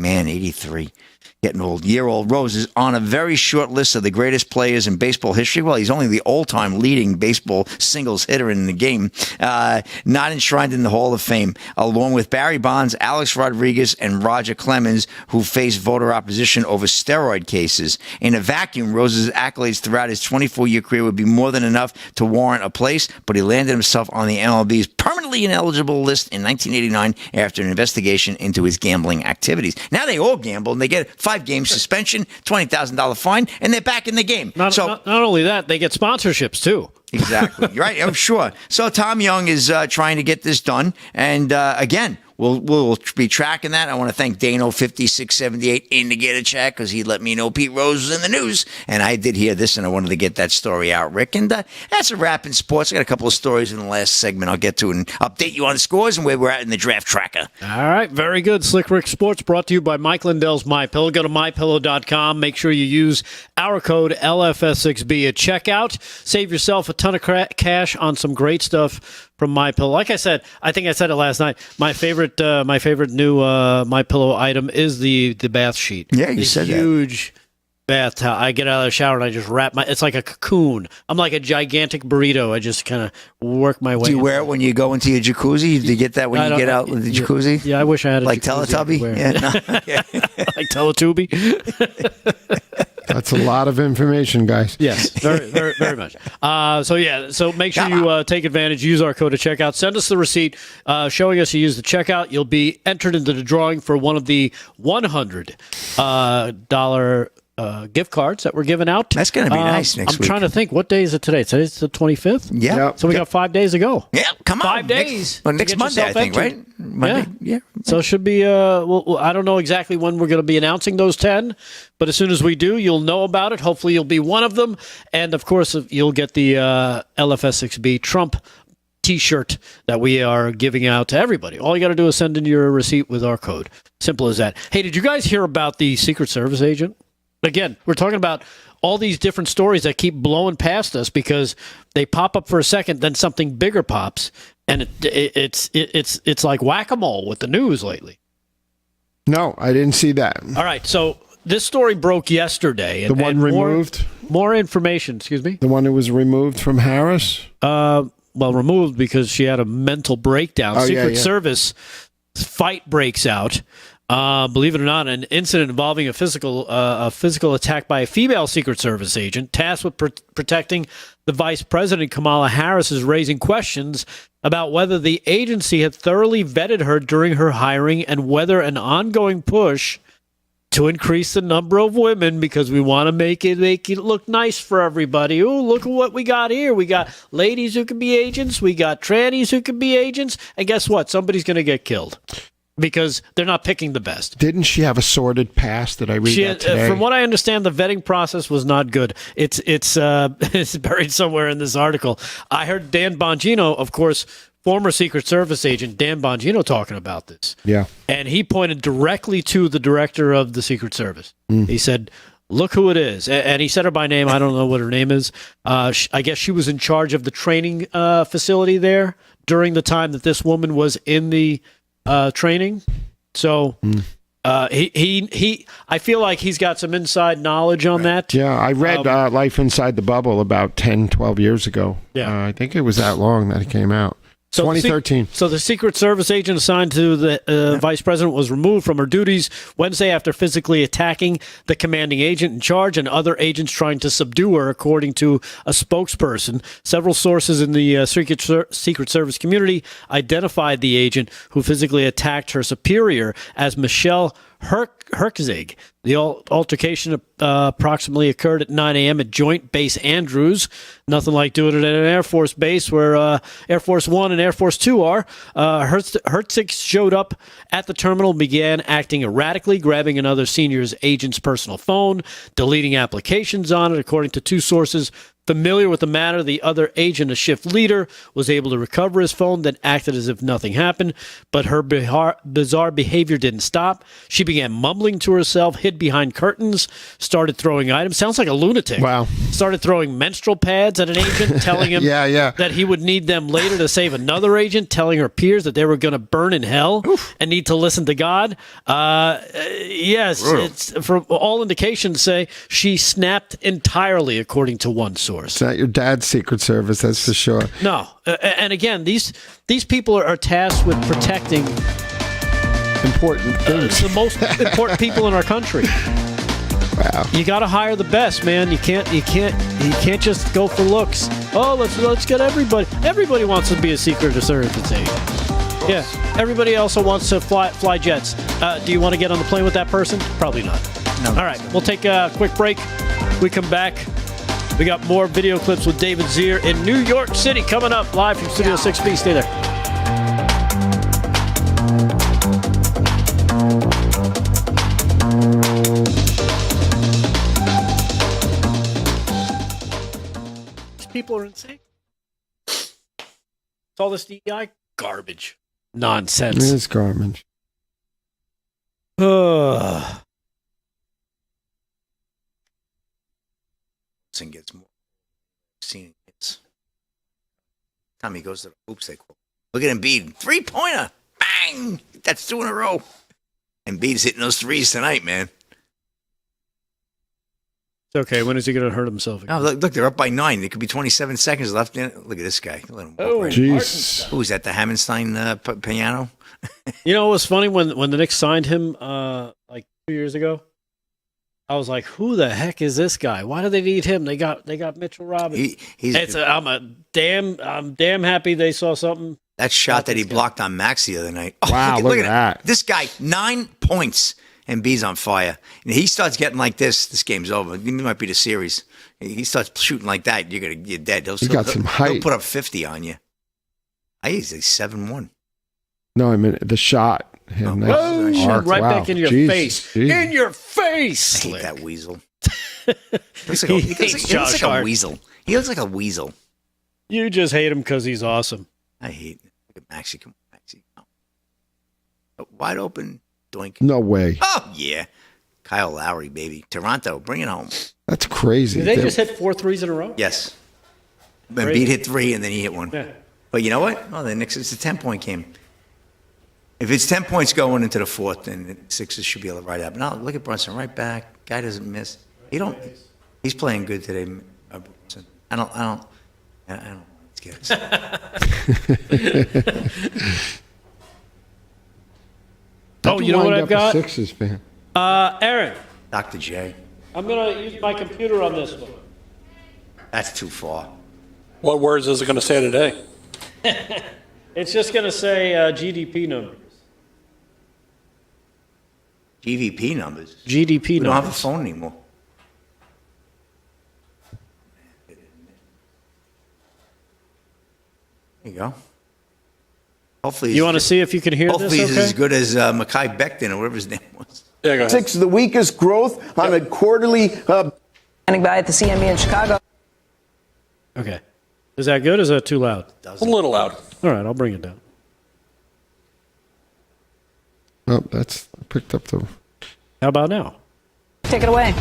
getting old, year-old Rose is on a very short list of the greatest players in baseball history. Well, he's only the all-time leading baseball singles hitter in the game, not enshrined in the Hall of Fame, along with Barry Bonds, Alex Rodriguez, and Roger Clemens, who faced voter opposition over steroid cases. In a vacuum, Rose's accolades throughout his 24-year career would be more than enough to warrant a place, but he landed himself on the MLB's permanently ineligible list in 1989 after an investigation into his gambling activities. Now they all gamble, and they get 5-game suspension, $20,000 fine, and they're back in the game. Not only that, they get sponsorships too. Exactly. Right. I'm sure. So Tom Young is trying to get this done. And again, we'll be tracking that. I want to thank Dano 5678 in to get a check because he let me know Pete Rose was in the news. And I did hear this, and I wanted to get that story out, Rick. And that's a wrap in sports. I got a couple of stories in the last segment I'll get to and update you on the scores and where we're at in the draft tracker. All right. Very good. Slick Rick Sports brought to you by Mike Lindell's MyPillow. Go to MyPillow.com. Make sure you use our code LFS6B at checkout. Save yourself a ton of cash on some great stuff from MyPillow. Like I said, I think I said it last night. My favorite new MyPillow item is the bath sheet. Yeah, you said that. Huge bath towel. I get out of the shower and I just wrap it's like a cocoon. I'm like a gigantic burrito. I just kind of work my way. Do you wear it when you go into your jacuzzi? Do you get that when you get out with the jacuzzi? Yeah, I wish I had a like jacuzzi. Teletubby. Yeah, no. Like Teletubby. That's a lot of information, guys. Yes, very, very, very much. So make sure you take advantage. Use our code at checkout. Send us the receipt showing us you used the checkout. You'll be entered into the drawing for one of the $100 gift cards that we're giving out. That's going to be nice next week. I'm trying to think. What day is it today? Today's the 25th? Yeah. So we got 5 days to go. Yeah, come on. 5 days. Next Monday, I think, right? Monday? Yeah. So it should be, I don't know exactly when we're going to be announcing those 10, but as soon as we do, you'll know about it. Hopefully you'll be one of them. And, of course, you'll get the LFS6B Trump T-shirt that we are giving out to everybody. All you got to do is send in your receipt with our code. Simple as that. Hey, did you guys hear about the Secret Service agent? Again, we're talking about all these different stories that keep blowing past us because they pop up for a second, then something bigger pops, and it's like whack-a-mole with the news lately. No, I didn't see that. All right, so this story broke yesterday. The one removed? More information, excuse me? The one that was removed from Harris? Removed because she had a mental breakdown. Secret yeah. Service fight breaks out. Believe it or not, an incident involving a physical attack by a female Secret Service agent tasked with protecting the Vice President, Kamala Harris, is raising questions about whether the agency had thoroughly vetted her during her hiring and whether an ongoing push to increase the number of women because we want to make it look nice for everybody. Oh, look at what we got here. We got ladies who can be agents. We got trannies who can be agents. And guess what? Somebody's going to get killed. Because they're not picking the best. Didn't she have a sordid past? Did I read that today? From what I understand, the vetting process was not good. It's buried somewhere in this article. I heard Dan Bongino, of course, former Secret Service agent Dan Bongino, talking about this. Yeah. And he pointed directly to the director of the Secret Service. He said, Look who it is. And he said her by name. I don't know what her name is. I guess she was in charge of the training facility there during the time that this woman was in the training. So I feel like he's got some inside knowledge on that. Yeah, I read Life Inside the Bubble about 10, 12 years ago. Yeah. I think it was that long that it came out. So 2013. So the Secret Service agent assigned to the vice president was removed from her duties Wednesday after physically attacking the commanding agent in charge and other agents trying to subdue her, according to a spokesperson. Several sources in the Secret Service community identified the agent who physically attacked her superior as Michelle Herkzig. The altercation approximately occurred at 9 a.m. at Joint Base Andrews. Nothing like doing it at an Air Force base where Air Force One and Air Force Two are. Herkzig showed up at the terminal and began acting erratically, grabbing another senior agent's personal phone, deleting applications on it. According to two sources familiar with the matter, the other agent, a shift leader, was able to recover his phone, then acted as if nothing happened. But her bizarre behavior didn't stop. She began mumbling to herself, hid behind curtains, started throwing items. Sounds like a lunatic. Wow. Started throwing menstrual pads at an agent, telling him that he would need them later to save another agent, telling her peers that they were going to burn in hell and need to listen to God. Yes, it's, from all indications say she snapped entirely, according to one source. It's not your dad's Secret Service, that's for sure. No. And again, these people are tasked with protecting important things. The most important people in our country. Wow. You got to hire the best, man. You can't just go for looks. Oh, let's get everybody. Everybody wants to be a Secret Service agent. Yeah. Everybody also wants to fly jets. Do you want to get on the plane with that person? Probably not. No. All right. We'll take a quick break. We come back. We got more video clips with David Zier in New York City coming up live from Studio 6B. Stay there. These people are insane. It's all this DEI garbage. Nonsense. It is garbage. And gets more seen hits. Time he goes to the hoops, they quote. Look at Embiid, 3-pointer, bang! That's 2 in a row. Embiid's hitting those threes tonight, man. It's okay. When is he going to hurt himself again? Oh, look, they're up by 9. There could be 27 seconds left. Look at this guy. Let him jeez. Who's that? The Hammerstein piano? You know, it was funny when the Knicks signed him like 2 years ago. I was like, "Who the heck is this guy? Why do they need him? They got Mitchell Robinson." I'm damn happy they saw something. That shot that he blocked on Max the other night. Oh, wow, look at that. This guy, 9 points, and B's on fire. And he starts getting like this. This game's over. It might be the series. He starts shooting like that. You're dead. He's got some height. He'll put up 50 on you. He's like 7-1. No, I mean the shot. Right back in your face. In your face. I hate that weasel. He looks like a weasel. He looks like a weasel. You just hate him because he's awesome. I hate him. Look at Maxie. Come on, Maxie. Oh. Wide open. Doink. No way. Oh, yeah. Kyle Lowry, baby. Toronto, bring it home. That's crazy. Did they just hit 4 threes in a row? Yes. Embiid hit 3, and then he hit 1. Yeah. But you know what? Oh, the Knicks, it's a 10-point game. If it's 10 points going into the fourth, then the Sixers should be able to ride out. But now look at Brunson right back. Guy doesn't miss. He's playing good today, Brunson. I don't. Let's Oh, you know what I've got? Sixers fan. Aaron. Dr. J. I'm gonna use my computer on this one. That's too far. What words is it going to say today? It's just going to say GDP numbers. GVP numbers? GDP we numbers. don't have a phone anymore. There you go. Hopefully, you want to see if you can hear this? Hopefully, he's as good as Mekhi Becton or whatever his name was. Yeah, go ahead. 6 the weakest growth on a quarterly. Standing by at the CME in Chicago. Okay. Is that good or is that too loud? A little loud. All right, I'll bring it down. Oh, I picked up the. How about now? Take it away.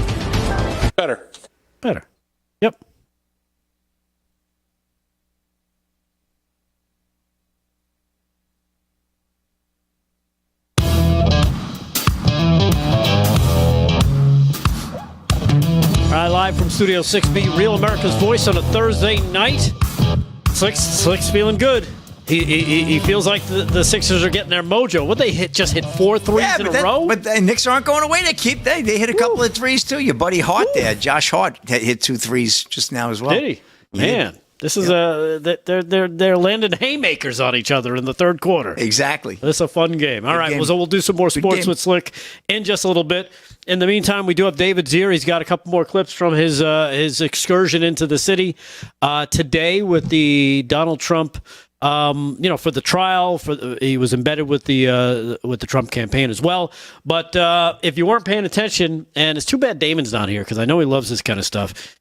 Better. Yep. All right, live from Studio 6B, Real America's Voice on a Thursday night. Slick's feeling good. He feels like the Sixers are getting their mojo. What they just hit 4 threes in a row? But the Knicks aren't going away. They hit a couple of threes too. Your buddy Hart there, Josh Hart, hit 2 threes just now as well. Did he? Man, this is they're landing haymakers on each other in the third quarter. Exactly. This is a fun game. All right, so we'll do some more sports with Slick in just a little bit. In the meantime, we do have David Zier. He's got a couple more clips from his excursion into the city today with the Donald Trump. For the trial, he was embedded with the Trump campaign as well. But if you weren't paying attention, and it's too bad Damon's not here because I know he loves this kind of stuff.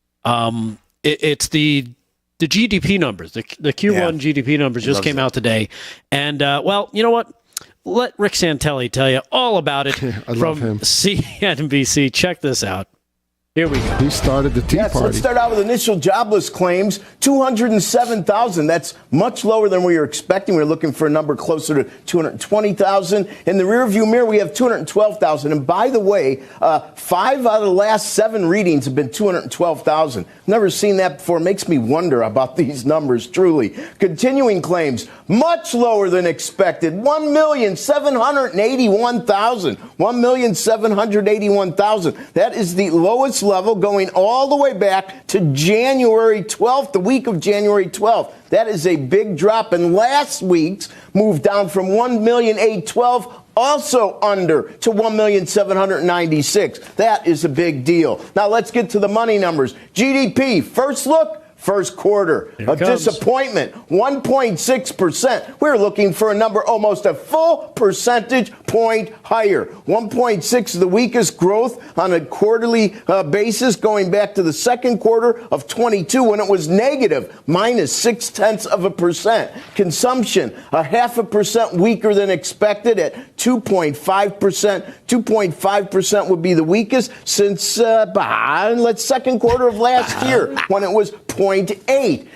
It's the GDP numbers, the Q1 GDP numbers just came out today, and you know what? Let Rick Santelli tell you all about it from CNBC. Check this out. Here we go. He started the Tea Party. Let's start out with initial jobless claims, 207,000. That's much lower than we were expecting. We were looking for a number closer to 220,000. In the rearview mirror, we have 212,000. And by the way, 5 out of the last 7 readings have been 212,000. Never seen that before. Makes me wonder about these numbers, truly. Continuing claims, much lower than expected, 1,781,000. 1,781,000. That is the lowest level going all the way back to January 12th, the week of January 12th. That is a big drop. And last week's moved down from 1,812,000 also under to 1,796,000. That is a big deal. Now let's get to the money numbers. GDP, first look. First quarter, a disappointment, 1.6%. We're looking for a number almost a full percentage point higher. 1.6 is the weakest growth on a quarterly basis going back to the second quarter of 22 when it was negative, minus 0.6%. Consumption, 0.5% weaker than expected at 2.5%. 2.5% would be the weakest since second quarter of last year when it was 0.8.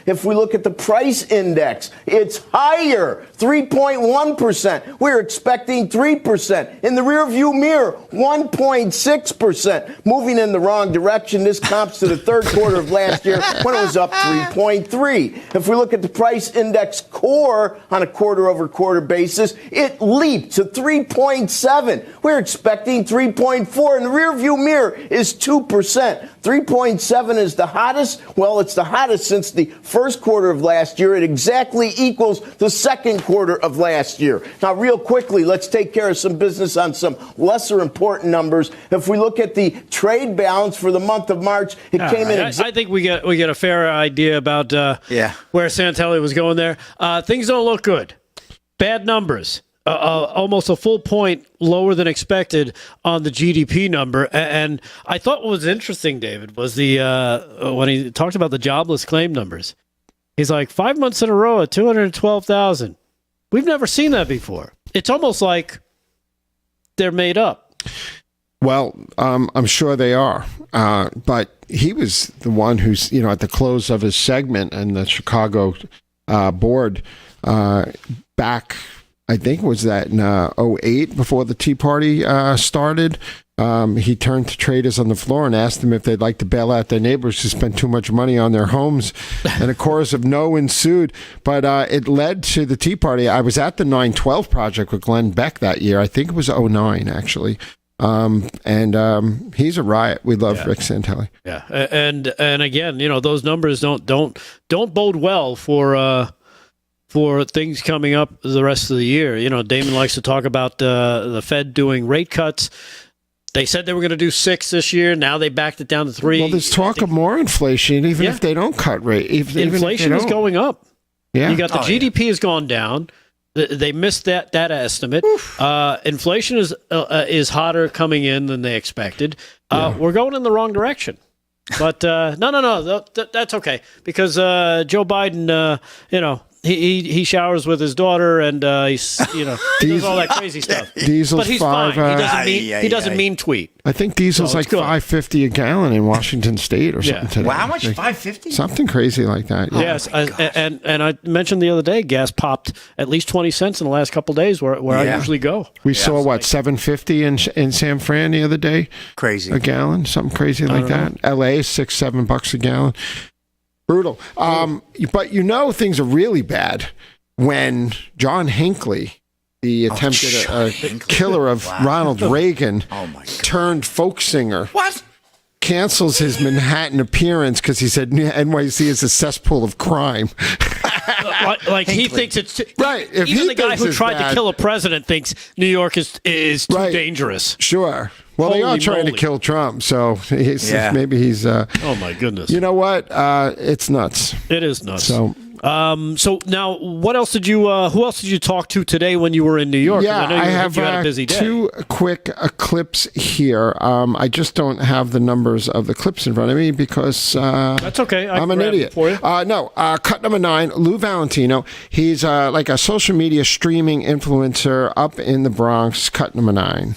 If we look at the price index, it's higher, 3.1%. We're expecting 3%. In the rearview mirror, 1.6%. Moving in the wrong direction. This comps to the third quarter of last year when it was up 3.3. If we look at the price index core on a quarter-over-quarter basis, it leaped to 3.7. We're expecting 3.4. And the rearview mirror is 2%. 3.7 is the hottest. Well, it's the hottest since the first quarter of last year. It exactly equals the second quarter of last year. Now, real quickly, let's take care of some business on some lesser important numbers. If we look at the trade balance for the month of March, it came in. I think we get a fair idea about where Santelli was going there. Things don't look good. Bad numbers. Almost a full point lower than expected on the GDP number. And I thought what was interesting, David, was when he talked about the jobless claim numbers. He's like, 5 months in a row at 212,000. We've never seen that before. It's almost like they're made up. Well, I'm sure they are. But he was the one who's, at the close of his segment and the Chicago board back, I think was that in 2008 before the Tea Party started. He turned to traders on the floor and asked them if they'd like to bail out their neighbors who spent too much money on their homes. And a chorus of no ensued. But it led to the Tea Party. I was at the 9/12 Project with Glenn Beck that year. I think it was 2009, actually. And he's a riot. We love Rick Santelli. Yeah, and again, those numbers don't bode well for things coming up the rest of the year. Damon likes to talk about the Fed doing rate cuts. They said they were going to do 6 this year. Now they backed it down to 3. Well, there's talk of more inflation, even if they don't cut rate. Inflation is going up. Yeah. You got the GDP has gone down. They missed that estimate. Inflation is hotter coming in than they expected. We're going in the wrong direction. But no, that's okay because Joe Biden, he showers with his daughter, and he's he does all that crazy stuff. Diesel's but he's five, fine. He doesn't mean tweet. I think diesel's like $5.50 a gallon in Washington State or something today. Wow, how much? $5.50? Something crazy like that. Yeah. Yes, and I mentioned the other day, gas popped at least 20 cents in the last couple of days where I usually go. We saw what, $7.50 in San Fran the other day? Crazy. A gallon, something crazy like that. LA, $6-7 a gallon. Brutal. But things are really bad when John Hinckley, the attempted killer of Ronald Reagan, turned folk singer. What? Cancels his Manhattan appearance because he said NYC is a cesspool of crime. like he thinks it's right. If even he the guy who tried bad, to kill a president thinks New York is too dangerous. Sure. Well, they are trying to kill Trump, so maybe he's. Oh my goodness! You know what? It's nuts. It is nuts. So now, what else did you? Who else did you talk to today when you were in New York? Yeah, I have you had a busy day. 2 quick clips here. I just don't have the numbers of the clips in front of me because that's okay. I'm an idiot. For you. Cut number 9. Lou Valentino. He's like a social media streaming influencer up in the Bronx. Cut number 9.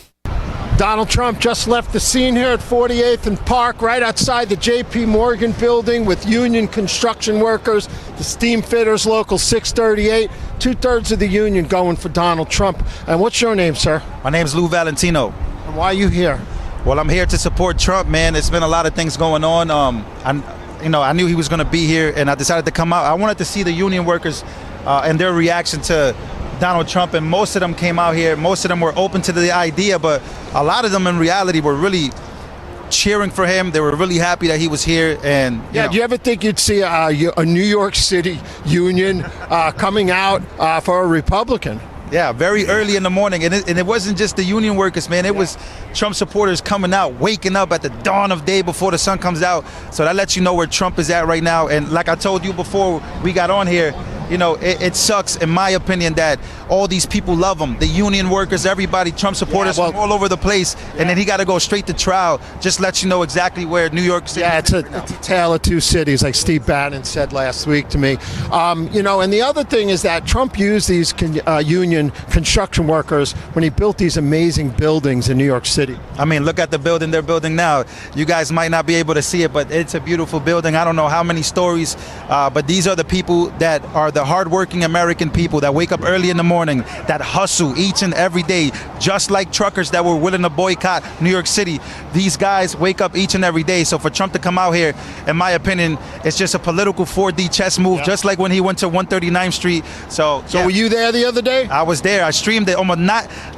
Donald Trump just left the scene here at 48th and Park, right outside the J.P. Morgan building with union construction workers, the steam fitters, local 638. 2/3 of the union going for Donald Trump. And what's your name, sir? My name's Lou Valentino. And why are you here? Well, I'm here to support Trump, man. There's been a lot of things going on. I knew he was going to be here, and I decided to come out. I wanted to see the union workers and their reaction to Donald Trump, and most of them came out here. Most of them were open to the idea, but a lot of them in reality were really cheering for him. They were really happy that he was here. And do you ever think you'd see a New York City union coming out for a Republican? Yeah, very early in the morning. And it wasn't just the union workers, man. It was Trump supporters coming out, waking up at the dawn of day before the sun comes out. So that lets you know where Trump is at right now. And like I told you before we got on here, it sucks, in my opinion, that all these people love him. The union workers, everybody, Trump supporters from all over the place. And then he got to go straight to trial. Just lets you know exactly where New York City is. It's a tale of two cities, like Steve Bannon said last week to me. And the other thing is that Trump used these union construction workers when he built these amazing buildings in New York City. I mean, look at the building they're building now. You guys might not be able to see it, but it's a beautiful building. I don't know how many stories, but these are the people that are the hardworking American people that wake up early in the morning, that hustle each and every day, just like truckers that were willing to boycott New York City. These guys wake up each and every day. So for Trump to come out here, in my opinion, it's just a political 4D chess move, just like when he went to 139th Street. So were you there the other day? I was there. I streamed it. Almost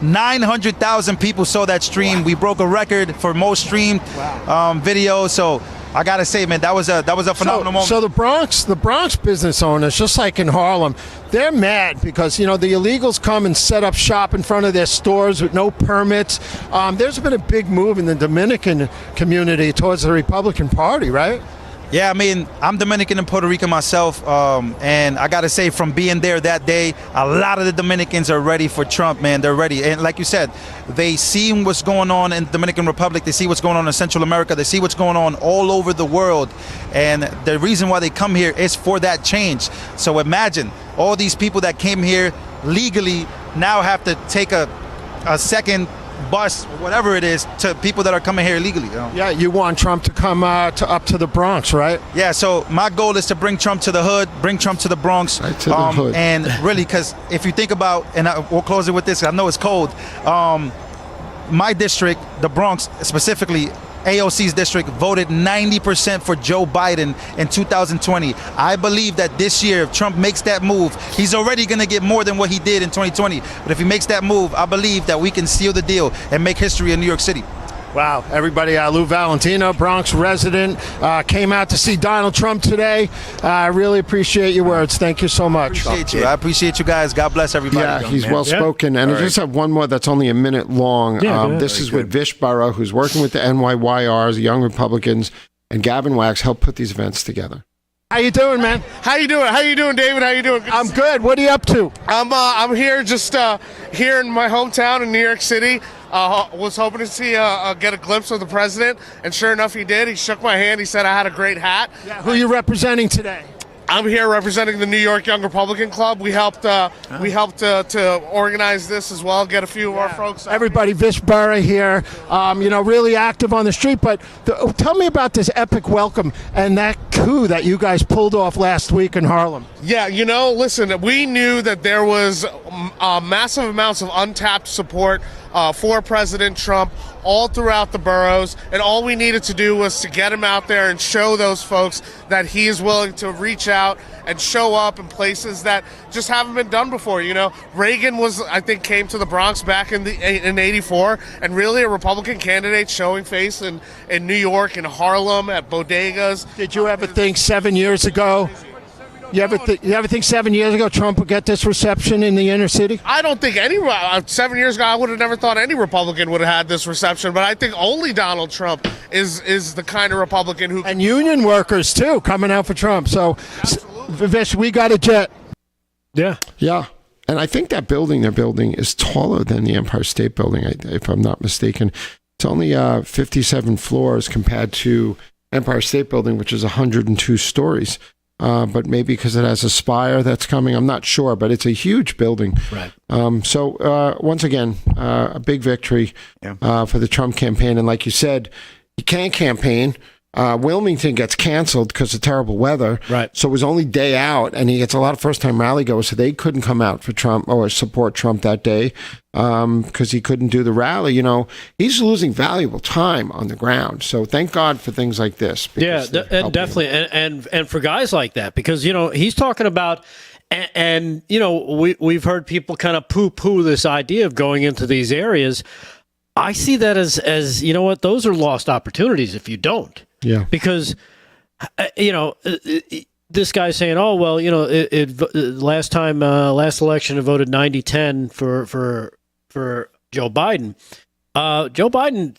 900,000 people saw that stream. Wow. We broke a record for most streamed video. So I gotta say, man, that was a phenomenal moment. So the Bronx business owners, just like in Harlem, they're mad because the illegals come and set up shop in front of their stores with no permits. There's been a big move in the Dominican community towards the Republican Party, right? Yeah, I mean, I'm Dominican and Puerto Rican myself, and I got to say, from being there that day, a lot of the Dominicans are ready for Trump, man. They're ready. And like you said, they see what's going on in the Dominican Republic. They see what's going on in Central America. They see what's going on all over the world. And the reason why they come here is for that change. So imagine all these people that came here legally now have to take a second bus, whatever it is, to people that are coming here illegally. Yeah, you want Trump to come up to the Bronx, right? Yeah, so my goal is to bring Trump to the hood, bring Trump to the Bronx. Right to the hood. And really, because if you think about, and we'll close it with this, I know it's cold, my district, the Bronx specifically, AOC's district, voted 90% for Joe Biden in 2020. I believe that this year, if Trump makes that move, he's already going to get more than what he did in 2020. But if he makes that move, I believe that we can seal the deal and make history in New York City. Wow, everybody, Lou Valentino, Bronx resident, came out to see Donald Trump today. I really appreciate your words. Thank you so much. I appreciate you guys. God bless everybody. Yeah, he's well-spoken. And I just have one more that's only a minute long. This is with Vish Burrow, who's working with the NYYRs, Young Republicans, and Gavin Wax helped put these events together. How you doing, man? How you doing, David? How you doing? I'm good. What are you up to? I'm here just here in my hometown in New York City. Was hoping to see get a glimpse of the president, and sure enough, he did. He shook my hand. He said I had a great hat. Yeah, who are you representing today? I'm here representing the New York Young Republican Club. We helped to organize this as well, get a few of our folks. Everybody, Vish Burra here, really active on the street. But tell me about this epic welcome and that coup that you guys pulled off last week in Harlem. Yeah, listen, we knew that there was massive amounts of untapped support for President Trump all throughout the boroughs, and all we needed to do was to get him out there and show those folks that he is willing to reach out and show up in places that just haven't been done before. Reagan came to the Bronx back in '84, and really a Republican candidate showing face in New York, in Harlem, at bodegas. Did you ever think 7 years ago? You ever think 7 years ago Trump would get this reception in the inner city? I don't think 7 years ago I would have never thought any Republican would have had this reception, but I think only Donald Trump is the kind of Republican who... And union workers, too, coming out for Trump. So, Vish, we got a jet. Yeah. Yeah. And I think that building they're building is taller than the Empire State Building, if I'm not mistaken. It's only 57 floors compared to Empire State Building, which is 102 stories. But maybe because it has a spire that's coming, I'm not sure, but it's a huge building. Right. Once again, a big victory for the Trump campaign. And like you said, he can't campaign. Wilmington gets canceled because of terrible weather. Right. So it was only day out, and he gets a lot of first-time rally goers, so they couldn't come out for Trump or support Trump that day because he couldn't do the rally. He's losing valuable time on the ground. So thank God for things like this. Yeah, and definitely, and for guys like that, because he's talking about. And we've heard people kind of poo-poo this idea of going into these areas. I see that as those are lost opportunities if you don't. Yeah. Because this guy's saying, oh well, last election it voted 90-10 for Joe Biden. Joe Biden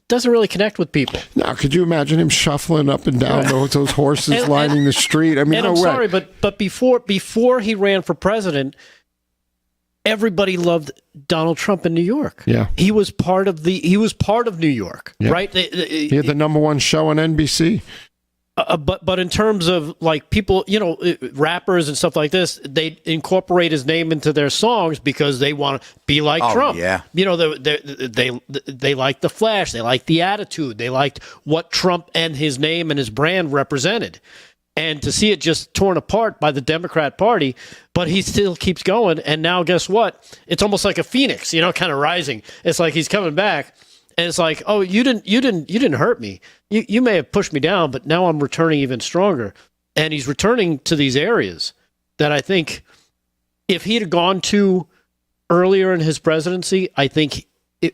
doesn't really connect with people. Now, could you imagine him shuffling up and down those horses lining the street? I mean, and I'm sorry, but before he ran for president, everybody loved Donald Trump in New York. Yeah, he was part of New York, right? He had the number one show on NBC. But in terms of like people, rappers and stuff like this, they incorporate his name into their songs because they want to be like Trump. Yeah, they like the flash, they like the attitude, they liked what Trump and his name and his brand represented. And to see it just torn apart by the Democrat Party, but he still keeps going. And now, guess what? It's almost like a phoenix, kind of rising. It's like he's coming back, and it's like, oh, you didn't hurt me. You may have pushed me down, but now I'm returning even stronger. And he's returning to these areas that I think, if he had gone to earlier in his presidency, I think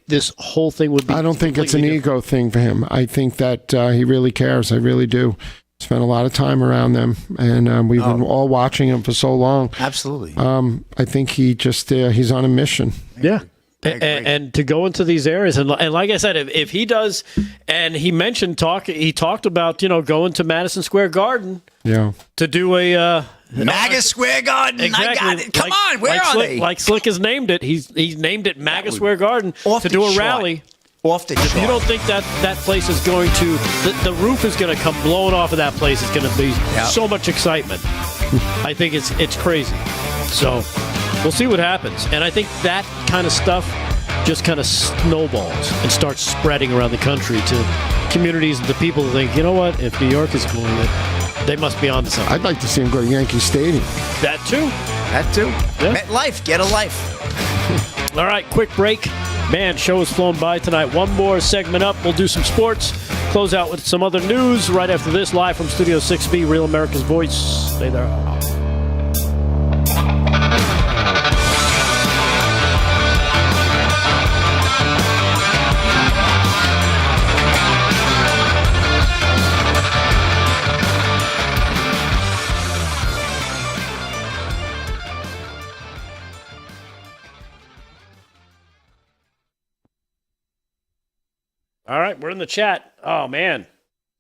this whole thing would be. I don't think it's an ego thing for him. I think that he really cares. I really do. Spent a lot of time around them, and we've been all watching him for so long. Absolutely. I think he just he's on a mission. Yeah. And to go into these areas, and like I said, if he does, and he mentioned he talked about going to Madison Square Garden, to do a MAGA Square Garden. Exactly. I got it. Come on, where are they? Like Slick has named it. He's named it MAGA Square Garden to do a rally. Off the chart. You don't think that place is going to the roof is going to come blowing off of that place? It's going to be so much excitement. I think it's crazy. So we'll see what happens, and I think that kind of stuff just kind of snowballs and starts spreading around the country to communities and to people who think, you know what, if New York is going it, they must be on to something. I'd like to see him go to Yankee Stadium. That too. Yeah. MetLife, get a life. All right, quick break. Man, show has flown by tonight. One more segment up. We'll do some sports. Close out with some other news right after this. Live from Studio 6B, Real America's Voice. Stay there. All right, we're in the chat. Oh, man.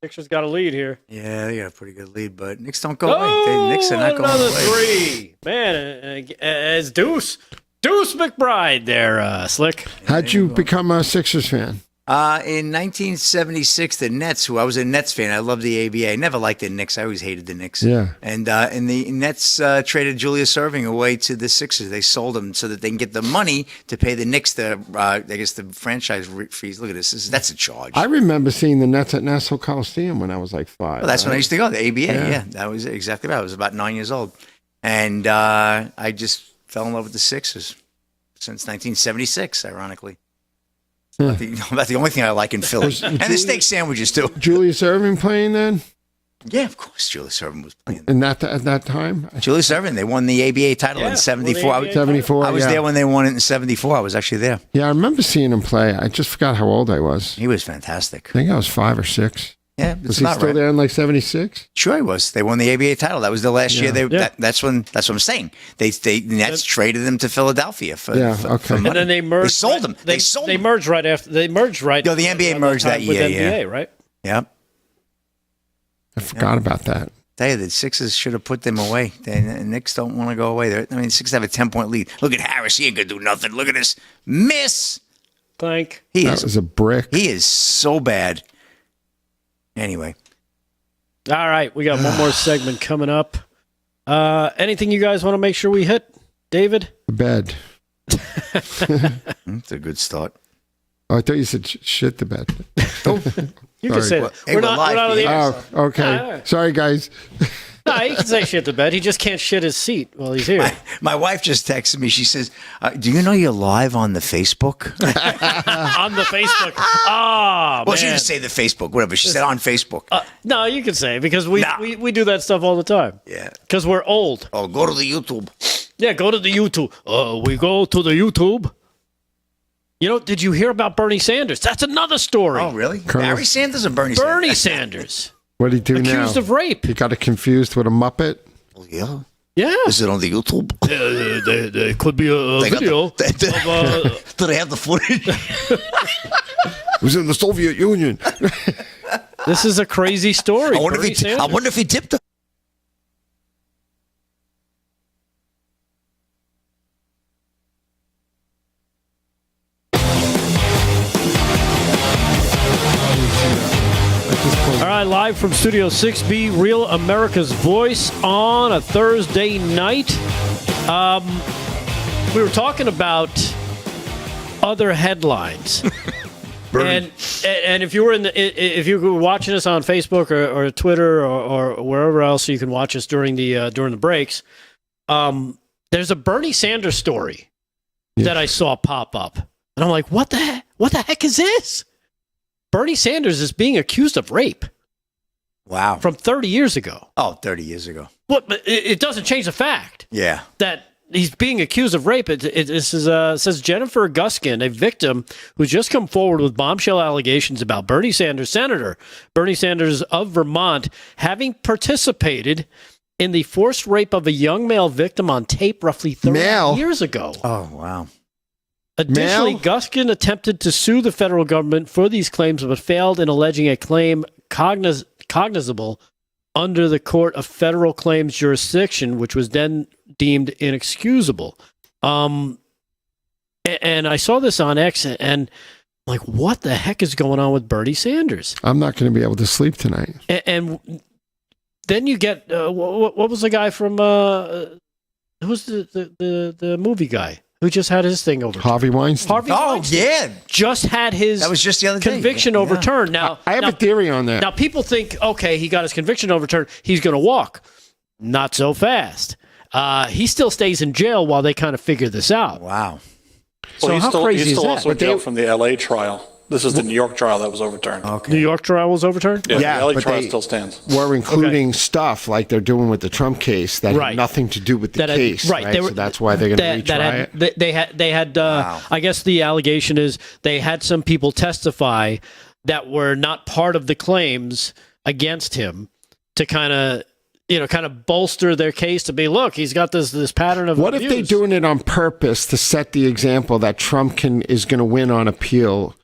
Sixers got a lead here. Yeah, they got a pretty good lead, but Knicks don't go away. Knicks are not going another away. three. Man, it's Deuce McBride there, Slick. How'd you become a Sixers fan? In 1976, the Nets, who I was a Nets fan, I love the ABA. I never liked the Knicks. I always hated the Knicks. Yeah. And the Nets traded Julius Erving away to the Sixers. They sold him so that they can get the money to pay the Knicks the franchise fees. Look at this. That's a charge. I remember seeing the Nets at Nassau Coliseum when I was like 5. Well, that's when I used to go. The ABA. Yeah, that was exactly right. I was about 9 years old, and I just fell in love with the Sixers since 1976. Ironically. About the only thing I like in Philly. And the steak sandwiches, too. Julius Erving playing then? Yeah, of course Julius Erving was playing. And at that time? Julius Erving, they won the ABA title in 74. I was there when they won it in 74. I was actually there. Yeah, I remember seeing him play. I just forgot how old I was. He was fantastic. I think I was 5 or 6. Yeah, was he still there in like 76? Sure, he was. They won the ABA title. That was the last year. That's what I'm saying. The Nets traded him to Philadelphia for money. And then they merged. They sold him. They merged right after. They merged right. No, the NBA merged that year. With NBA, right? Yep. I forgot about that. Tell you, the Sixers should have put them away. The Knicks don't want to go away. The Sixers have a 10-point lead. Look at Harris. He ain't gonna do nothing. Look at this miss. That was a brick. He is so bad. Anyway. All right, we got one more segment coming up. Anything you guys want to make sure we hit, David? The bed. That's a good start. Oh, I thought you said shit the bed. You can say that. We're not on the air. Oh, okay. Sorry, guys. No, he can say shit the bed. He just can't shit his seat while he's here. My wife just texted me. She says, do you know you're live on the Facebook? On the Facebook. Oh, well, she didn't say the Facebook, whatever. She said on Facebook. No, you can say it because we do that stuff all the time. Yeah. Because we're old. Oh, go to the YouTube. Yeah, go to the YouTube. We go to the YouTube. You know, did you hear about Bernie Sanders? That's another story. Oh, really? Barry Sanders or Bernie Sanders? Bernie Sanders. What did he do now? Accused of rape. He got it confused with a Muppet? Oh, yeah. Yeah. Is it on the YouTube? There could be a video. Do they have the footage? It was in the Soviet Union. This is a crazy story. I wonder if he tipped her. All right, live from Studio 6B, Real America's Voice on a Thursday night. We were talking about other headlines, and if you were if you were watching us on Facebook or Twitter or wherever else you can watch us during the breaks, there's a Bernie Sanders story that I saw pop up, and I'm like, what the heck is this? Bernie Sanders is being accused of rape. Wow. From 30 years ago. Oh, 30 years ago. But it doesn't change the fact. Yeah. That he's being accused of rape. It says Jennifer Guskin, a victim who's just come forward with bombshell allegations about Bernie Sanders, Senator Bernie Sanders of Vermont, having participated in the forced rape of a young male victim on tape roughly 30 years ago. Oh, wow. Additionally, Guskin attempted to sue the federal government for these claims, but failed in alleging a claim cognizable under the Court of Federal Claims jurisdiction, which was then deemed inexcusable. And I saw this on X, and like, what the heck is going on with Bernie Sanders? I'm not going to be able to sleep tonight. And then you get what was the guy from who's the movie guy who just had his thing overturned? Harvey Weinstein. Weinstein yeah, just had his that was just the other day. conviction overturned. Now I have a theory on that. Now people think, okay, he got his conviction overturned, he's going to walk. Not so fast. He still stays in jail while they kind of figure this out. Wow. So well, how crazy he's is still that? also in jail from the L.A. trial. This is the New York trial that was overturned. Okay. New York trial was overturned? Yeah, the LA but trial they still stands. We're including stuff like they're doing with the Trump case that had nothing to do with the case. Right. They were, so that's why they're going to retry it. They had Wow. I guess the allegation is they had some people testify that were not part of the claims against him to kind of bolster their case, to be, look, he's got this pattern of What abuse. if they're doing it on purpose to set the example that Trump is going to win on appeal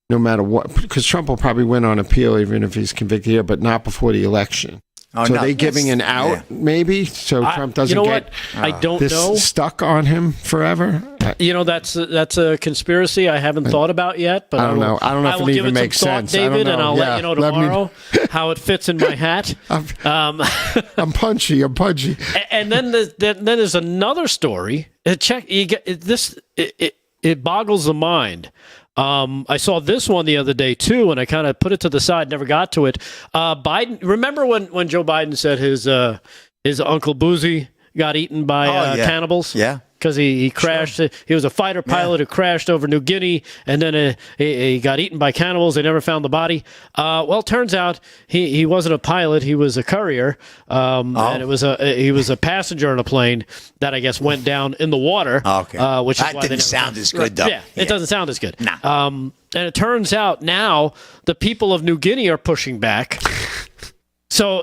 no matter what? Because Trump will probably win on appeal even if he's convicted here, but not before the election. Oh, so no, they giving an out maybe so Trump doesn't you know get what? I don't this know. stuck on him forever. That's a conspiracy I haven't thought about yet. But I don't know. I don't know if it even makes sense. David, and I'll let you know tomorrow how it fits in my hat. I'm punchy. And then there's another story. It boggles the mind. I saw this one the other day too, and I kind of put it to the side, never got to it. Biden. Remember when Joe Biden said his Uncle Boozy got eaten by cannibals? Yeah. Because he crashed. Sure. He was a fighter pilot who crashed over New Guinea, and then he got eaten by cannibals. They never found the body. Well, turns out he wasn't a pilot. He was a courier, and he was a passenger on a plane that I guess went down in the water. Okay, which is that why didn't sound as good, though. Yeah, it doesn't sound as good. Nah. And it turns out the people of New Guinea are pushing back. So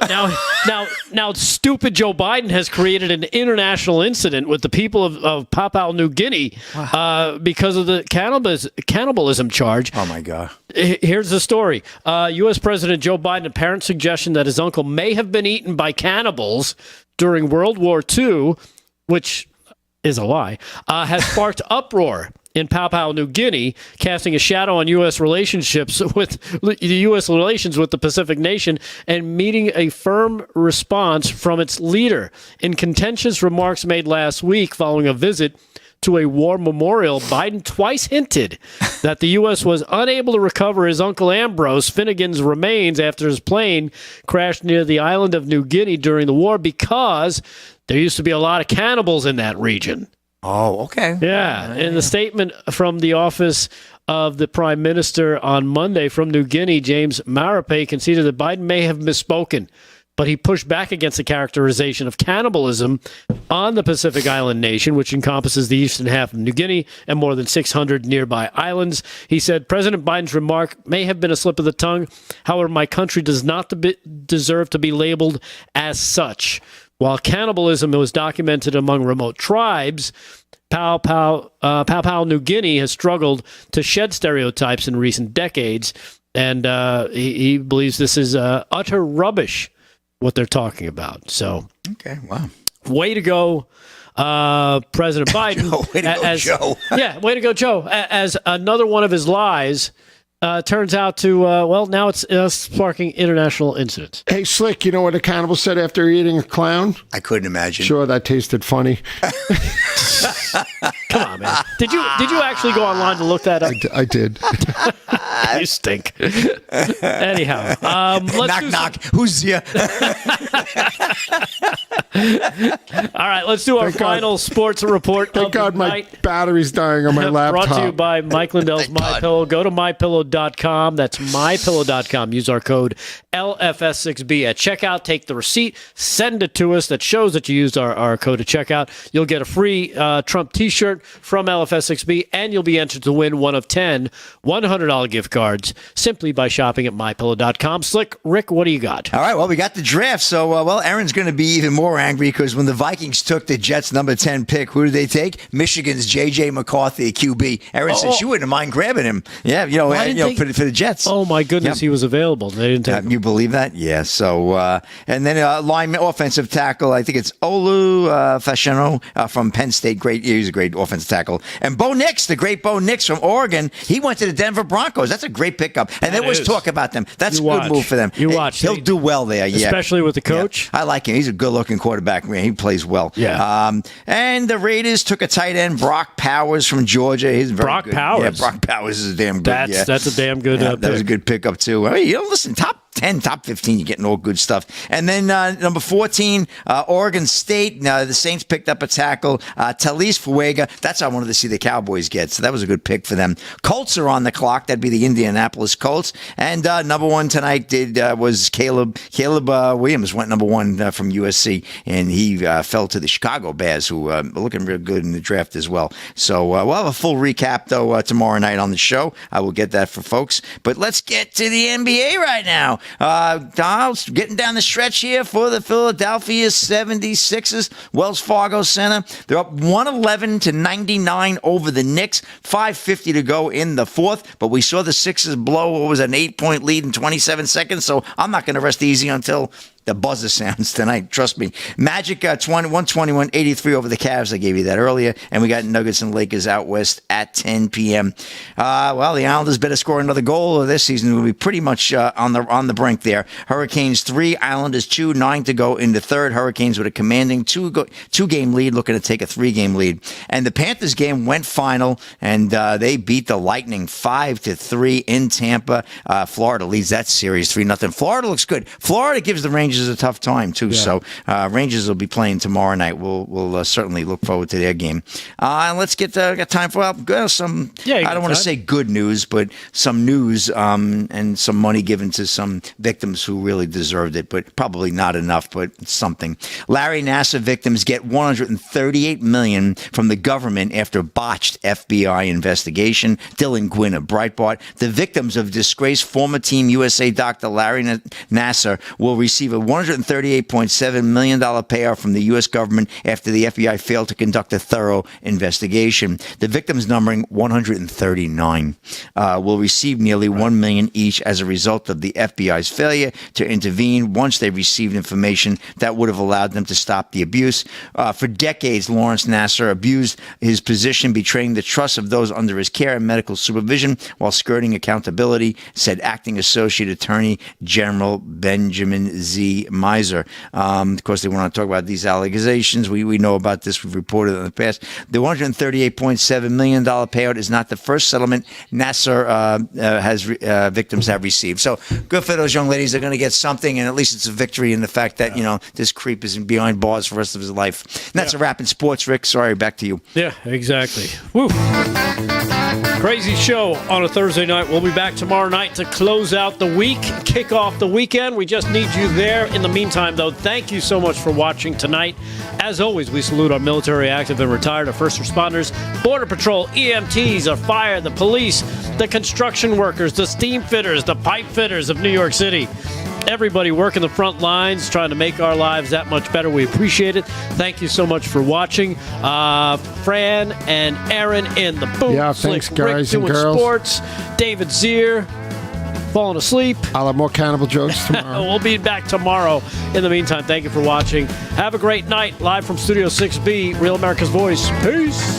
now, stupid Joe Biden has created an international incident with the people of Papua New Guinea because of the cannibalism charge. Oh, my God. Here's the story. U.S. President Joe Biden, apparent suggestion that his uncle may have been eaten by cannibals during World War II, which is a lie, has sparked uproar in Papua New Guinea, casting a shadow on U.S. relationships with the U.S. relations with the Pacific nation, and meeting a firm response from its leader. In contentious remarks made last week following a visit to a war memorial, Biden twice hinted that the U.S. was unable to recover his Uncle Ambrose Finnegan's remains after his plane crashed near the island of New Guinea during the war because there used to be a lot of cannibals in that region. Oh, okay. Yeah. In the statement from the office of the Prime Minister on Monday from New Guinea, James Marape conceded that Biden may have misspoken, but he pushed back against the characterization of cannibalism on the Pacific Island nation, which encompasses the eastern half of New Guinea and more than 600 nearby islands. He said, President Biden's remark may have been a slip of the tongue. However, my country does not deserve to be labeled as such. While cannibalism was documented among remote tribes, Papua New Guinea has struggled to shed stereotypes in recent decades, and he believes this is utter rubbish, what they're talking about. So, okay, wow. Way to go, President Biden. Joe, way to go, Joe. Yeah, way to go, Joe. As another one of his lies turns out to, now it's sparking international incidents. Hey, Slick, you know what a cannibal said after eating a clown? I couldn't imagine. Sure, that tasted funny. Come on, man. Did you actually go online to look that up? I did. You stink. Anyhow, let's knock. Who's here? All right, let's do our final sports report. Thank God my battery's dying on my laptop. Brought to you by Mike Lindell's MyPillow. Go to mypillow.com. That's mypillow.com. Use our code LFS6B at checkout. Take the receipt, send it to us that shows that you used our code at checkout. You'll get a free Trump t-shirt from LFS6B, and you'll be entered to win one of 10 $100 gift cards simply by shopping at mypillow.com. Slick, Rick, what do you got? All right, well, we got the draft. So, Aaron's going to be even more angry because when the Vikings took the Jets' number 10 pick, who did they take? Michigan's J.J. McCarthy, QB. Aaron said she wouldn't mind grabbing him. Yeah, for the Jets. Oh, my goodness, He was available. They didn't take him. You believe that? Yeah. So, and then lineman, offensive tackle, I think it's Olu Fashanu from Penn State. Great. He's a great offensive tackle. And Bo Nix, the great Bo Nix from Oregon, he went to the Denver Broncos. That's a great pickup. And there was talk about them. That's a good move for them. You watch. He'll do well there. Especially with the coach. Yeah. I like him. He's a good-looking quarterback. Man, he plays well. Yeah. And the Raiders took a tight end, Brock Powers from Georgia. He's very Brock good. Powers. Yeah, Brock Powers is damn good. That's a damn good pick. That was a good pickup, too. I mean, listen, top 10, top 15, you're getting all good stuff. And then number 14, Oregon State. The Saints picked up a tackle, Talise Fuega. That's how I wanted to see the Cowboys get. So that was a good pick for them. Colts are on the clock. That'd be the Indianapolis Colts. And number one tonight was Caleb Williams went number one from USC, and he fell to the Chicago Bears, who are looking real good in the draft as well. So we'll have a full recap, though, tomorrow night on the show. I will get that for folks. But let's get to the NBA right now. Getting down the stretch here for the Philadelphia 76ers, Wells Fargo Center. They're up 111-99 over the Knicks. 5:50 to go in the fourth, but we saw the Sixers blow what was an 8-point lead in 27 seconds, so I'm not going to rest easy until the buzzer sounds tonight. Trust me. Magic 121-83 over the Cavs. I gave you that earlier. And we got Nuggets and Lakers out west at 10 p.m. Well, the Islanders better score another goal, or this season will be pretty much on the brink there. Hurricanes 3, Islanders 2, 9 to go in the third. Hurricanes with a commanding two-game lead, looking to take a 3-game lead. And the Panthers game went final, and they beat the Lightning 5-3 in Tampa. Florida leads that series 3-0. Florida looks good. Florida gives the Rangers a tough time too. Yeah. So Rangers will be playing tomorrow night. We'll certainly look forward to their game. And let's get got time for some. Yeah, I don't want to say good news, but some news and some money given to some victims who really deserved it, but probably not enough. But something. Larry Nassar victims get $138 million from the government after botched FBI investigation. Dylan Gwynn of Breitbart. The victims of disgraced former Team USA Dr. Larry Nassar will receive a $138.7 million payout from the U.S. government after the FBI failed to conduct a thorough investigation. The victims, numbering 139, will receive nearly $1 million each as a result of the FBI's failure to intervene once they received information that would have allowed them to stop the abuse. For decades, Lawrence Nassar abused his position, betraying the trust of those under his care and medical supervision while skirting accountability, said Acting Associate Attorney General Benjamin Z. Miser. Of course, they want to talk about these allegations. We know about this. We've reported in the past. The $138.7 million payout is not the first settlement Nassar victims have received. So good for those young ladies. They're going to get something, and at least it's a victory in the fact that, this creep is behind bars for the rest of his life. And that's a wrap in sports, Rick. Sorry, back to you. Yeah, exactly. Woo. Crazy show on a Thursday night. We'll be back tomorrow night to close out the week, kick off the weekend. We just need you there. In the meantime, though, thank you so much for watching tonight. As always, we salute our military, active, and retired, our first responders, Border Patrol, EMTs, our fire, the police, the construction workers, the steam fitters, the pipe fitters of New York City. Everybody working the front lines, trying to make our lives that much better. We appreciate it. Thank you so much for watching. Fran and Aaron in the booth. Yeah, thanks, Rick guys and doing girls. Sports. David Zier falling asleep. I'll have more cannibal jokes tomorrow. We'll be back tomorrow. In the meantime, thank you for watching. Have a great night. Live from Studio 6B, Real America's Voice. Peace.